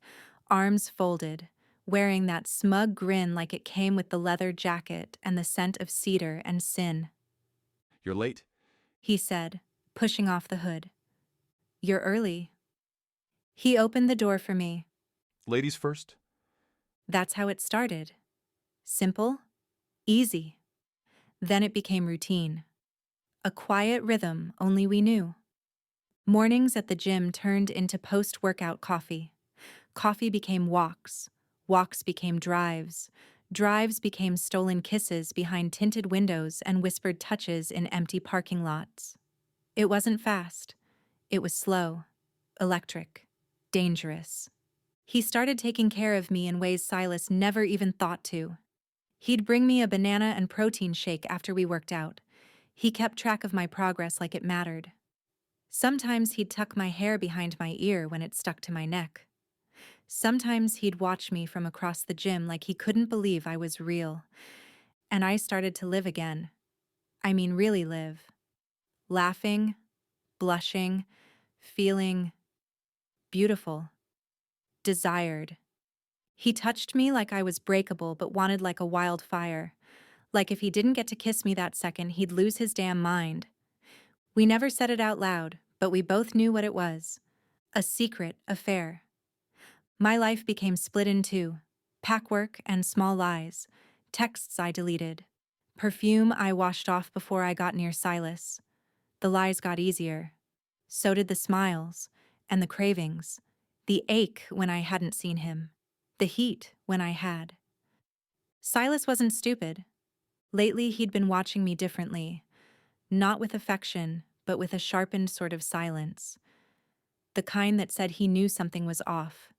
arms folded, wearing that smug grin like it came with the leather jacket and the scent of cedar and sin. You're late. He said, pushing off the hood. You're early. He opened the door for me. Ladies first? That's how it started. Simple, easy. Then it became routine. A quiet rhythm only we knew. Mornings at the gym turned into post-workout coffee. Coffee became walks. Walks became drives. Drives became stolen kisses behind tinted windows and whispered touches in empty parking lots. It wasn't fast. It was slow, electric, dangerous. He started taking care of me in ways Silas never even thought to. He'd bring me a banana and protein shake after we worked out. He kept track of my progress like it mattered. Sometimes he'd tuck my hair behind my ear when it stuck to my neck. Sometimes he'd watch me from across the gym like he couldn't believe I was real. And I started to live again. I mean, really live. Laughing, blushing, feeling beautiful, desired. He touched me like I was breakable but wanted like a wildfire. Like if he didn't get to kiss me that second, he'd lose his damn mind. We never said it out loud, but we both knew what it was. A secret affair. My life became split in two. Packwork and small lies. Texts I deleted. Perfume I washed off before I got near Silas. The lies got easier. So did the smiles, and the cravings. The ache when I hadn't seen him. The heat when I had. Silas wasn't stupid. Lately he'd been watching me differently. Not with affection, but with a sharpened sort of silence. The kind that said he knew something was off.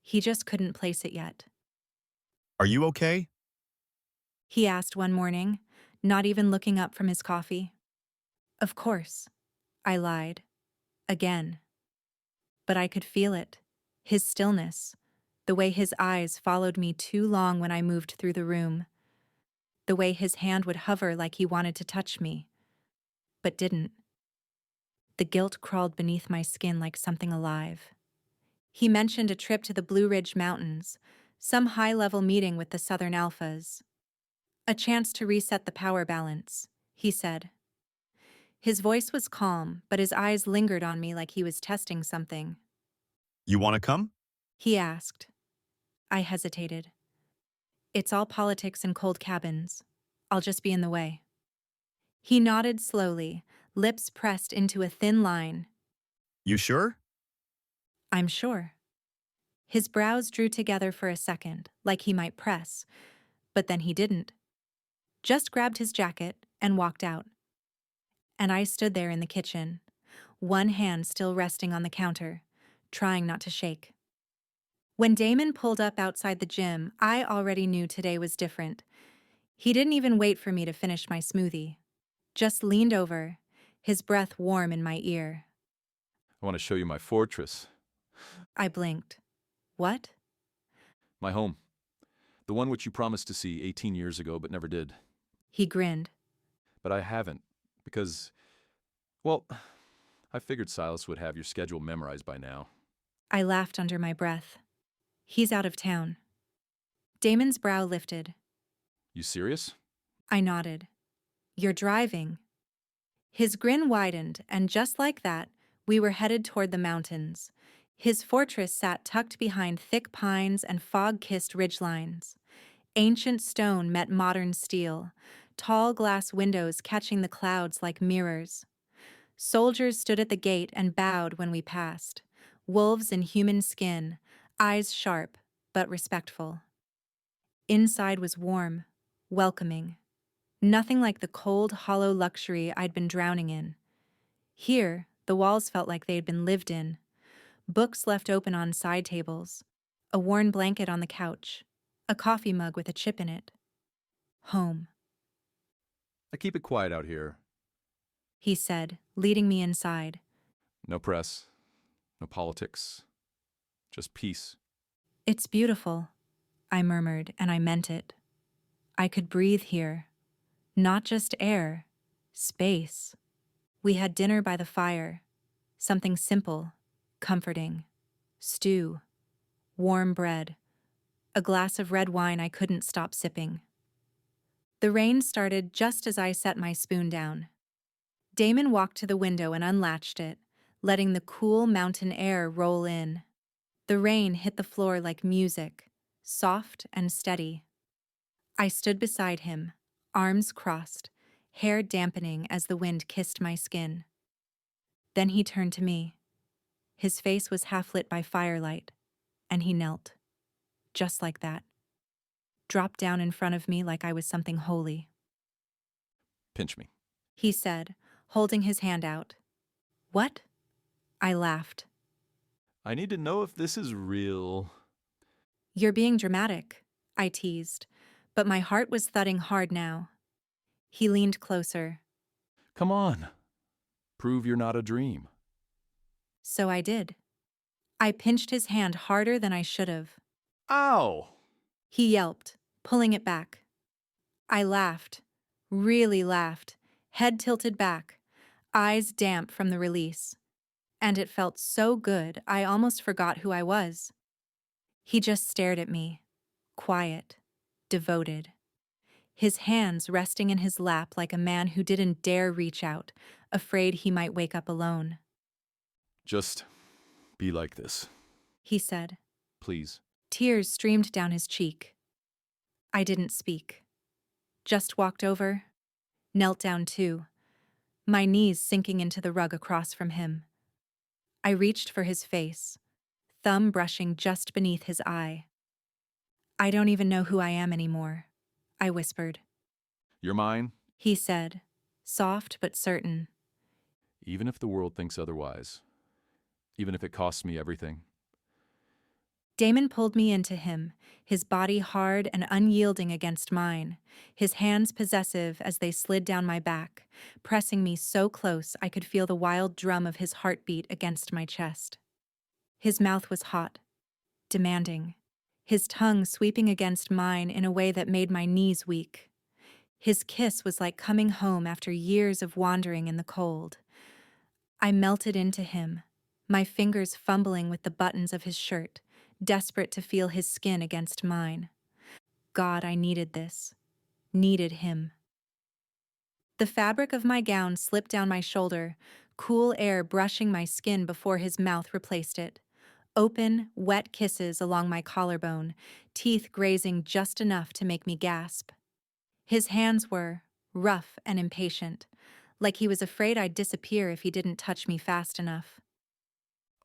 He just couldn't place it yet. Are you okay? He asked one morning, not even looking up from his coffee. Of course, I lied. Again. But I could feel it. His stillness. The way his eyes followed me too long when I moved through the room. The way his hand would hover like he wanted to touch me, but didn't. The guilt crawled beneath my skin like something alive. He mentioned a trip to the Blue Ridge Mountains, some high-level meeting with the Southern Alphas. A chance to reset the power balance, he said. His voice was calm, but his eyes lingered on me like he was testing something. You want to come? He asked. I hesitated. It's all politics and cold cabins. I'll just be in the way. He nodded slowly, lips pressed into a thin line. You sure? I'm sure. His brows drew together for a second, like he might press, but then he didn't. Just grabbed his jacket and walked out. And I stood there in the kitchen, one hand still resting on the counter, trying not to shake. When Damon pulled up outside the gym, I already knew today was different. He didn't even wait for me to finish my smoothie. Just leaned over, his breath warm in my ear. I want to show you my fortress. I blinked. What? My home. The one which you promised to see 18 years ago but never did. He grinned. But I haven't, because, well, I figured Silas would have your schedule memorized by now. I laughed under my breath. He's out of town. Damon's brow lifted. You serious? I nodded. You're driving. His grin widened, and just like that, we were headed toward the mountains. His fortress sat tucked behind thick pines and fog-kissed ridgelines. Ancient stone met modern steel, tall glass windows catching the clouds like mirrors. Soldiers stood at the gate and bowed when we passed. Wolves in human skin, eyes sharp, but respectful. Inside was warm, welcoming. Nothing like the cold, hollow luxury I'd been drowning in. Here, the walls felt like they had been lived in. Books left open on side tables, a worn blanket on the couch, a coffee mug with a chip in it. Home, I keep it quiet out here. he said, leading me inside. No press, no politics, just peace. It's beautiful, I murmured, and I meant it. I could breathe here. Not just air, space. We had dinner by the fire. Something simple, comforting. Stew, warm bread, a glass of red wine I couldn't stop sipping. The rain started just as I set my spoon down. Damon walked to the window and unlatched it, letting the cool mountain air roll in. The rain hit the floor like music, soft and steady. I stood beside him, arms crossed, hair dampening as the wind kissed my skin. Then he turned to me. His face was half lit by firelight, and he knelt. Just like that. Dropped down in front of me like I was something holy. Pinch me. He said, holding his hand out. What? I laughed. I need to know if this is real. You're being dramatic, I teased, but my heart was thudding hard now. He leaned closer. Come on. Prove you're not a dream. So I did. I pinched his hand harder than I should have. Ow! He yelped, pulling it back. I laughed, really laughed, head tilted back, eyes damp from the release. And it felt so good I almost forgot who I was. He just stared at me, quiet, devoted. His hands resting in his lap like a man who didn't dare reach out, afraid he might wake up alone. Just be like this, He said. please. Tears streamed down his cheek. I didn't speak. Just walked over, knelt down too, my knees sinking into the rug across from him. I reached for his face, thumb brushing just beneath his eye. I don't even know who I am anymore, I whispered. You're mine, He said, soft but certain. even if the world thinks otherwise. Even if it costs me everything. Damon pulled me into him, his body hard and unyielding against mine, his hands possessive as they slid down my back, pressing me so close I could feel the wild drum of his heartbeat against my chest. His mouth was hot, demanding, his tongue sweeping against mine in a way that made my knees weak. His kiss was like coming home after years of wandering in the cold. I melted into him, my fingers fumbling with the buttons of his shirt, desperate to feel his skin against mine. God, I needed this. Needed him. The fabric of my gown slipped down my shoulder, cool air brushing my skin before his mouth replaced it. Open, wet kisses along my collarbone, teeth grazing just enough to make me gasp. His hands were rough and impatient, like he was afraid I'd disappear if he didn't touch me fast enough.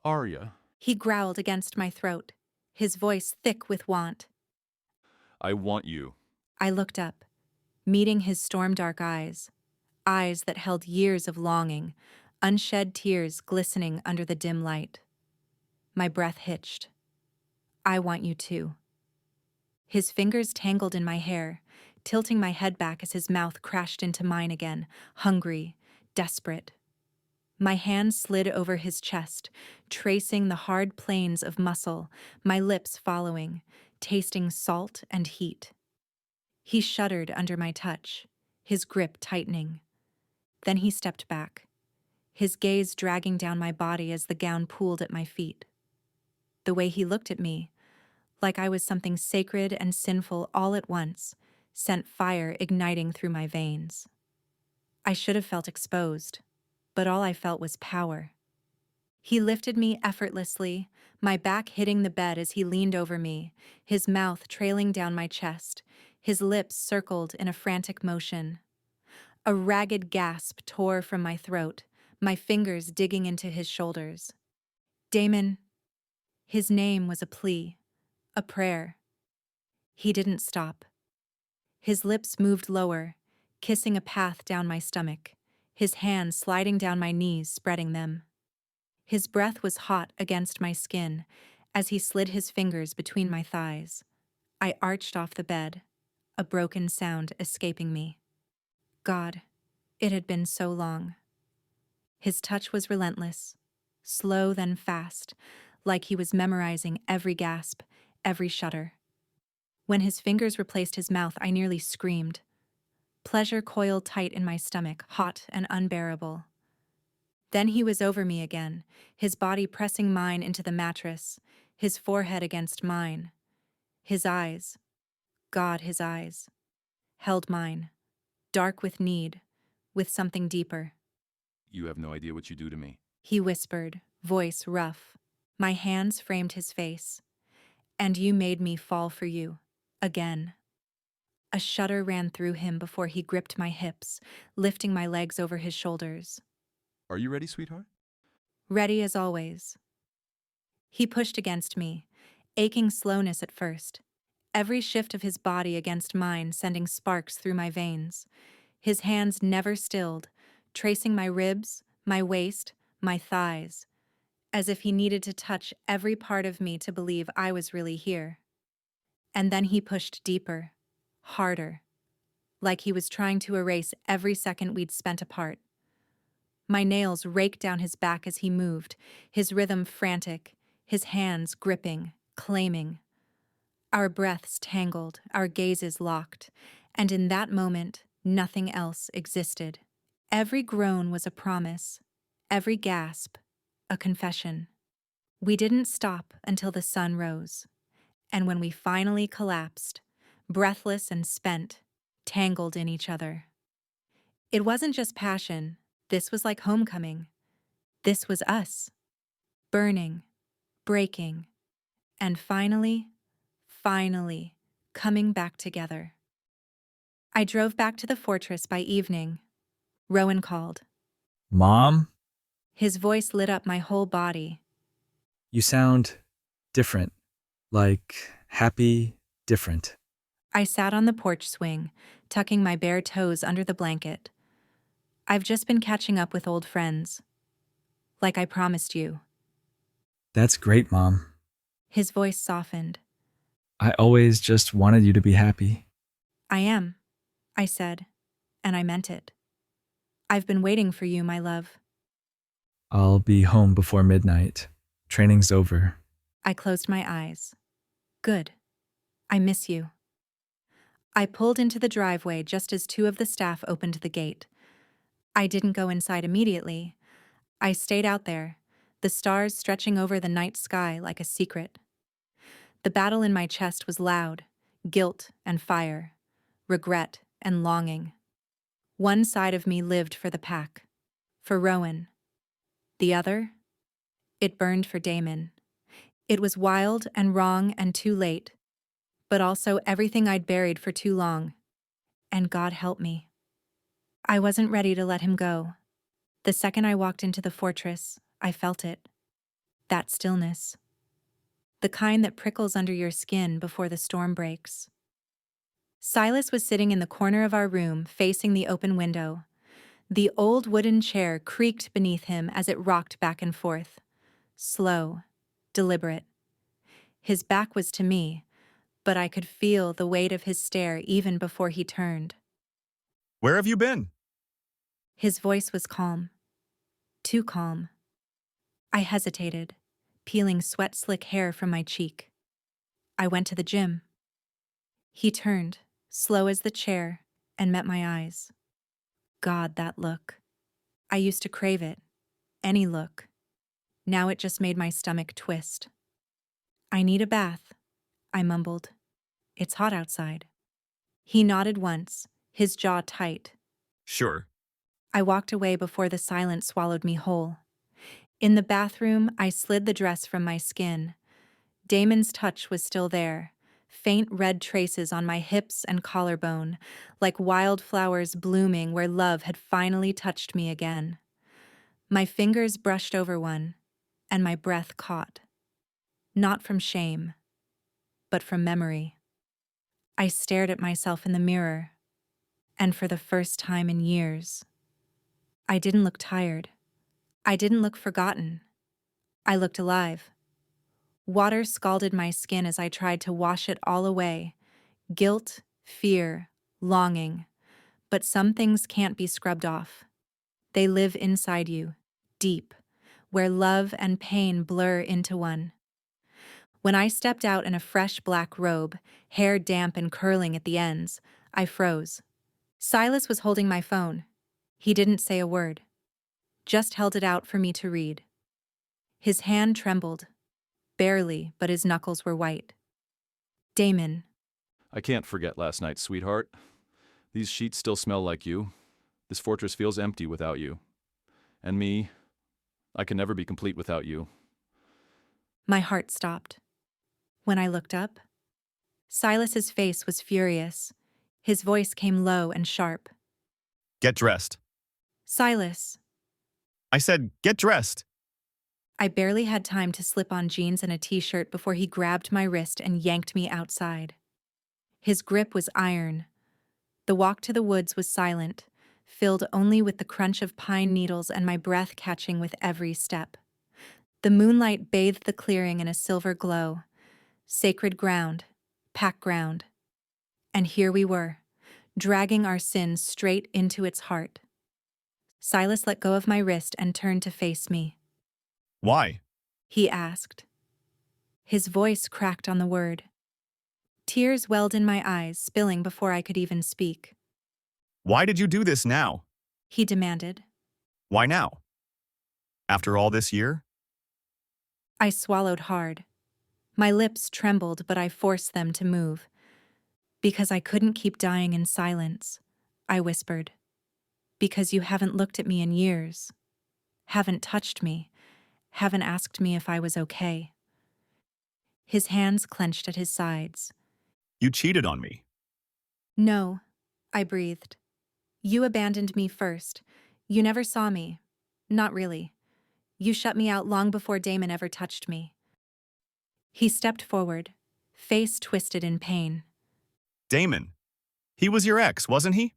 Arya, He growled against my throat, his voice thick with want. I want you. I looked up, meeting his storm-dark eyes, eyes that held years of longing, unshed tears glistening under the dim light. My breath hitched. I want you too. His fingers tangled in my hair, tilting my head back as his mouth crashed into mine again, hungry, desperate. My hand slid over his chest, tracing the hard planes of muscle, my lips following, tasting salt and heat. He shuddered under my touch, his grip tightening. Then he stepped back, his gaze dragging down my body as the gown pooled at my feet. The way he looked at me, like I was something sacred and sinful all at once, sent fire igniting through my veins. I should have felt exposed, but all I felt was power. He lifted me effortlessly, my back hitting the bed as he leaned over me, his mouth trailing down my chest, his lips circled in a frantic motion. A ragged gasp tore from my throat, my fingers digging into his shoulders. Damon. His name was a plea, a prayer. He didn't stop. His lips moved lower, kissing a path down my stomach, his hands sliding down my knees, spreading them. His breath was hot against my skin as he slid his fingers between my thighs. I arched off the bed, a broken sound escaping me. God, it had been so long. His touch was relentless, slow then fast, like he was memorizing every gasp, every shudder. When his fingers replaced his mouth, I nearly screamed. Pleasure coiled tight in my stomach, hot and unbearable. Then he was over me again, his body pressing mine into the mattress, his forehead against mine. His eyes, God, his eyes, held mine, dark with need, with something deeper. You have no idea what you do to me. He whispered, voice rough. My hands framed his face. And you made me fall for you, again. A shudder ran through him before he gripped my hips, lifting my legs over his shoulders. Are you ready, sweetheart? Ready as always. He pushed against me, aching slowness at first, every shift of his body against mine sending sparks through my veins. His hands never stilled, tracing my ribs, my waist, my thighs, as if he needed to touch every part of me to believe I was really here. And then he pushed deeper, harder, like he was trying to erase every second we'd spent apart. My nails raked down his back as he moved, his rhythm frantic, his hands gripping, claiming. Our breaths tangled, our gazes locked, and in that moment, nothing else existed. Every groan was a promise, every gasp, a confession. We didn't stop until the sun rose, and when we finally collapsed, breathless and spent, tangled in each other. It wasn't just passion, this was like homecoming. This was us, burning, breaking, and finally, coming back together. I drove back to the fortress by evening. Rowan called. Mom, His voice lit up my whole body. you sound different. Like happy, different. I sat on the porch swing, tucking my bare toes under the blanket. I've just been catching up with old friends. Like I promised you. That's great, Mom. His voice softened. I always just wanted you to be happy. I am, I said, and I meant it. I've been waiting for you, my love. I'll be home before midnight. Training's over. I closed my eyes. Good. I miss you. I pulled into the driveway just as two of the staff opened the gate. I didn't go inside immediately. I stayed out there, the stars stretching over the night sky like a secret. The battle in my chest was loud, guilt and fire, regret and longing. One side of me lived for the pack, for Rowan. The other? It burned for Damon. It was wild and wrong and too late, but also everything I'd buried for too long. And God help me. I wasn't ready to let him go. The second I walked into the fortress, I felt it. That stillness. The kind that prickles under your skin before the storm breaks. Silas was sitting in the corner of our room, facing the open window. The old wooden chair creaked beneath him as it rocked back and forth. Slow, deliberate. His back was to me, but I could feel the weight of his stare even before he turned. Where have you been? His voice was calm. Too calm. I hesitated, peeling sweat-slick hair from my cheek. I went to the gym. He turned, slow as the chair, and met my eyes. God, that look. I used to crave it. Any look. Now it just made my stomach twist. I need a bath, I mumbled. It's hot outside. He nodded once, his jaw tight. Sure. I walked away before the silence swallowed me whole. In the bathroom, I slid the dress from my skin. Damon's touch was still there, faint red traces on my hips and collarbone, like wildflowers blooming where love had finally touched me again. My fingers brushed over one, and my breath caught. Not from shame, but from memory. I stared at myself in the mirror, and for the first time in years, I didn't look tired. I didn't look forgotten. I looked alive. Water scalded my skin as I tried to wash it all away. Guilt, fear, longing. But some things can't be scrubbed off. They live inside you, deep, where love and pain blur into one. When I stepped out in a fresh black robe, hair damp and curling at the ends, I froze. Silas was holding my phone. He didn't say a word. just held it out for me to read. His hand trembled, barely, but his knuckles were white. Damon. I can't forget last night, sweetheart. These sheets still smell like you. This fortress feels empty without you. And me, I can never be complete without you. My heart stopped. When I looked up, Silas's face was furious. His voice came low and sharp. Get dressed. Silas. I said, get dressed. I barely had time to slip on jeans and a t-shirt before he grabbed my wrist and yanked me outside. His grip was iron. The walk to the woods was silent, filled only with the crunch of pine needles and my breath catching with every step. The moonlight bathed the clearing in a silver glow. Sacred ground, pack ground. And here we were, dragging our sins straight into its heart. Silas let go of my wrist and turned to face me. Why? He asked. His voice cracked on the word. Tears welled in my eyes, spilling before I could even speak. Why did you do this now? He demanded. Why now? After all this year? I swallowed hard. My lips trembled, but I forced them to move. Because I couldn't keep dying in silence, I whispered. Because you haven't looked at me in years. Haven't touched me. Haven't asked me if I was okay. His hands clenched at his sides. You cheated on me. No, I breathed. You abandoned me first. You never saw me. Not really. You shut me out long before Damon ever touched me. He stepped forward, face twisted in pain. Damon. He was your ex, wasn't he?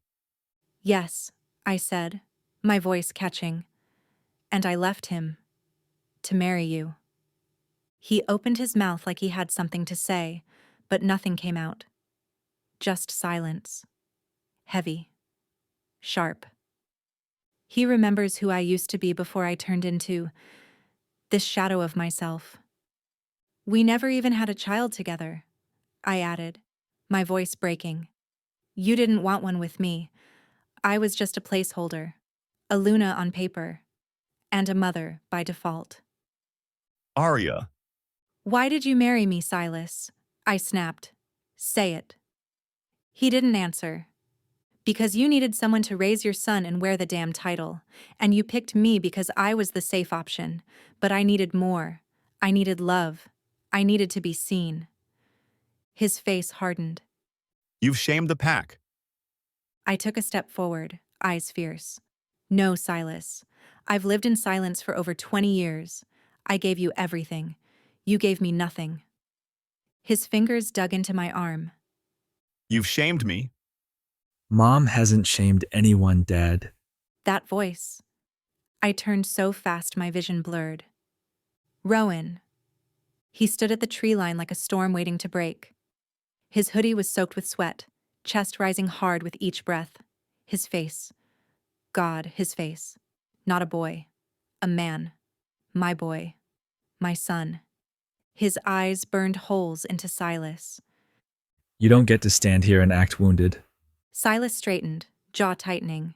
Yes, I said, my voice catching. And I left him. To marry you. He opened his mouth like he had something to say, but nothing came out. Just silence. Heavy. Sharp. He remembers who I used to be before I turned into this shadow of myself. We never even had a child together, I added, my voice breaking. You didn't want one with me. I was just a placeholder, a Luna on paper, and a mother by default. Arya. Why did you marry me, Silas? I snapped. Say it. He didn't answer. Because you needed someone to raise your son and wear the damn title, and you picked me because I was the safe option, but I needed more. I needed love. I needed to be seen. His face hardened. You've shamed the pack. I took a step forward, eyes fierce. No, Silas. I've lived in silence for over 20 years. I gave you everything. You gave me nothing. His fingers dug into my arm. You've shamed me. Mom hasn't shamed anyone, Dad. That voice. I turned so fast my vision blurred. Rowan. He stood at the tree line like a storm waiting to break. His hoodie was soaked with sweat, chest rising hard with each breath. His face. God, his face. Not a boy. A man. My boy. My son. His eyes burned holes into Silas. You don't get to stand here and act wounded. Silas straightened, jaw tightening.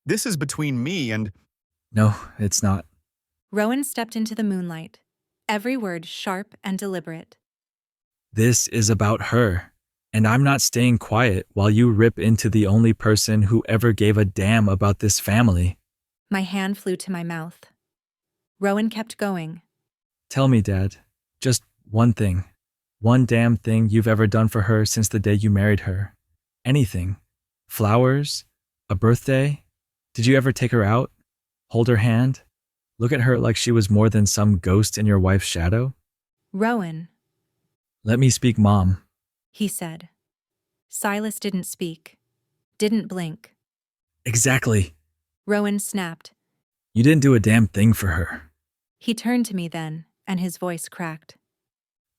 This is between me and... No, it's not. Rowan stepped into the moonlight, every word sharp and deliberate. This is about her, and I'm not staying quiet while you rip into the only person who ever gave a damn about this family. My hand flew to my mouth. Rowan kept going. Tell me, Dad, just one thing. One damn thing you've ever done for her since the day you married her. Anything. Flowers? A birthday? Did you ever take her out? Hold her hand? Look at her like she was more than some ghost in your wife's shadow? Rowan, Let me speak, Mom. he said. Silas didn't speak. Didn't blink. Exactly. Rowan snapped. You didn't do a damn thing for her. He turned to me then, and his voice cracked.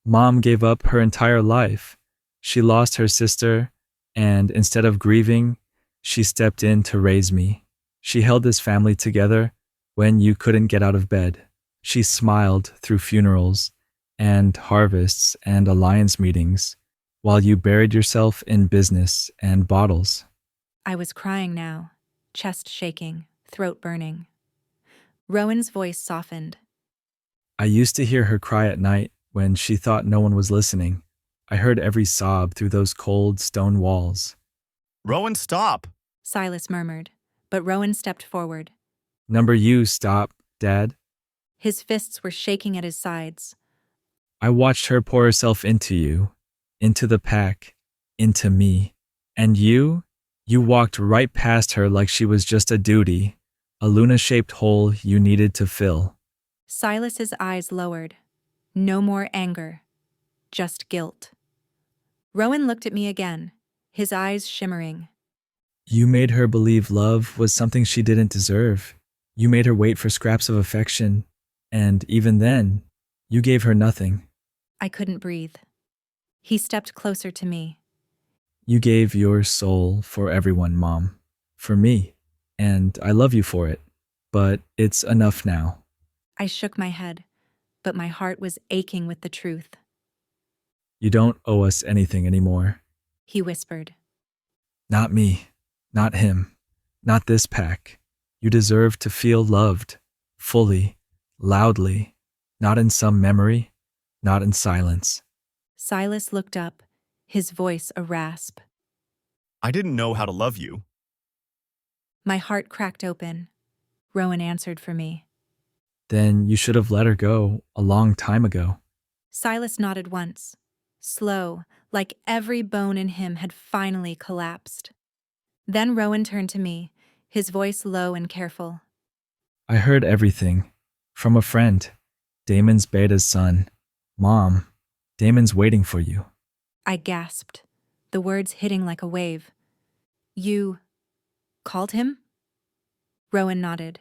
Mom gave up her entire life. She lost her sister, and instead of grieving, she stepped in to raise me. She held this family together when you couldn't get out of bed. She smiled through funerals and harvests and alliance meetings while you buried yourself in business and bottles. I was crying now, chest shaking, throat burning. Rowan's voice softened. I used to hear her cry at night when she thought no one was listening. I heard every sob through those cold stone walls. Rowan, stop! Silas murmured, but Rowan stepped forward. Number you, stop, Dad. His fists were shaking at his sides. I watched her pour herself into you, into the pack, into me. And you walked right past her like she was just a duty, a Luna-shaped hole you needed to fill. Silas's eyes lowered. No more anger, just guilt. Rowan looked at me again, his eyes shimmering. You made her believe love was something she didn't deserve. You made her wait for scraps of affection, and even then, you gave her nothing. I couldn't breathe. He stepped closer to me. You gave your soul for everyone, Mom. For me. And I love you for it. But it's enough now. I shook my head, but my heart was aching with the truth. You don't owe us anything anymore. He whispered. Not me. Not him. Not this pack. You deserve to feel loved. Fully. Loudly. Not in some memory. Not in silence. Silas looked up, his voice a rasp. I didn't know how to love you. My heart cracked open. Rowan answered for me. Then you should have let her go a long time ago. Silas nodded once, slow, like every bone in him had finally collapsed. Then Rowan turned to me, his voice low and careful. I heard everything. From a friend. Damon's beta's son. Mom, Damon's waiting for you. I gasped, the words hitting like a wave. You called him? Rowan nodded.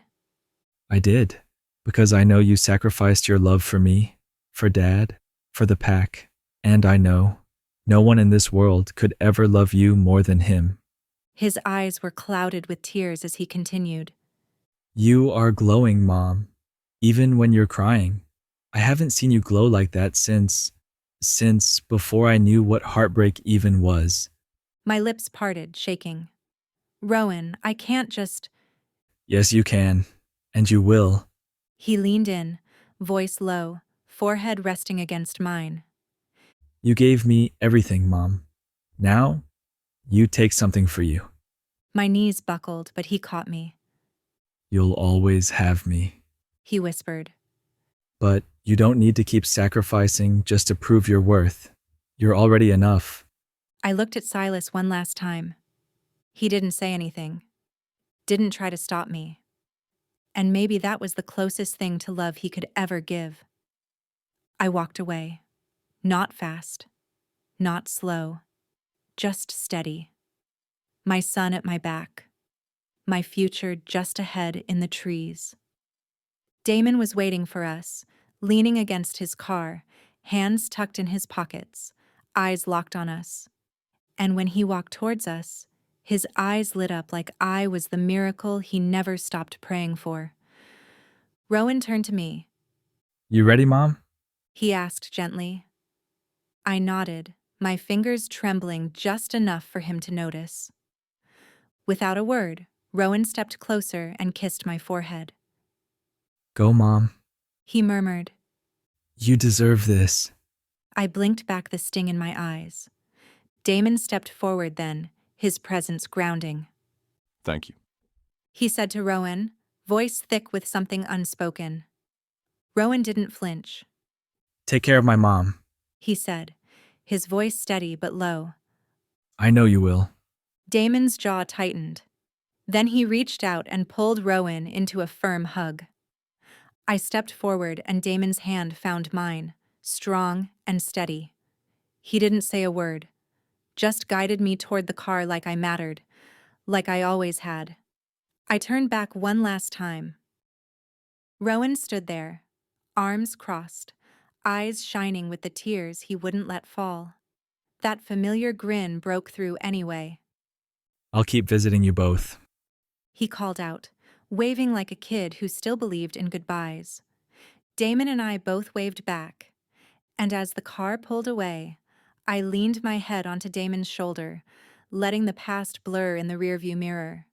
I did, because I know you sacrificed your love for me, for Dad, for the pack, and I know no one in this world could ever love you more than him. His eyes were clouded with tears as he continued. You are glowing, Mom, even when you're crying. I haven't seen you glow like that since before I knew what heartbreak even was. My lips parted, shaking. Rowan, I can't just... Yes, you can, and you will. He leaned in, voice low, forehead resting against mine. You gave me everything, Mom. Now, you take something for you. My knees buckled, but he caught me. You'll always have me, He whispered. but you don't need to keep sacrificing just to prove your worth. You're already enough. I looked at Silas one last time. He didn't say anything. Didn't try to stop me. And maybe that was the closest thing to love he could ever give. I walked away. Not fast. Not slow. Just steady. My son at my back. My future just ahead in the trees. Damon was waiting for us, leaning against his car, hands tucked in his pockets, eyes locked on us. And when he walked towards us, his eyes lit up like I was the miracle he never stopped praying for. Rowan turned to me. You ready, Mom? He asked gently. I nodded, my fingers trembling just enough for him to notice. Without a word, Rowan stepped closer and kissed my forehead. Go, Mom. He murmured. You deserve this. I blinked back the sting in my eyes. Damon stepped forward then, his presence grounding. Thank you. He said to Rowan, voice thick with something unspoken. Rowan didn't flinch. Take care of my mom. He said, his voice steady but low. I know you will. Damon's jaw tightened. Then he reached out and pulled Rowan into a firm hug. I stepped forward and Damon's hand found mine, strong and steady. He didn't say a word, just guided me toward the car like I mattered, like I always had. I turned back one last time. Rowan stood there, arms crossed, eyes shining with the tears he wouldn't let fall. That familiar grin broke through anyway. I'll keep visiting you both. He called out, waving like a kid who still believed in goodbyes. Damon and I both waved back, and as the car pulled away, I leaned my head onto Damon's shoulder, letting the past blur in the rearview mirror.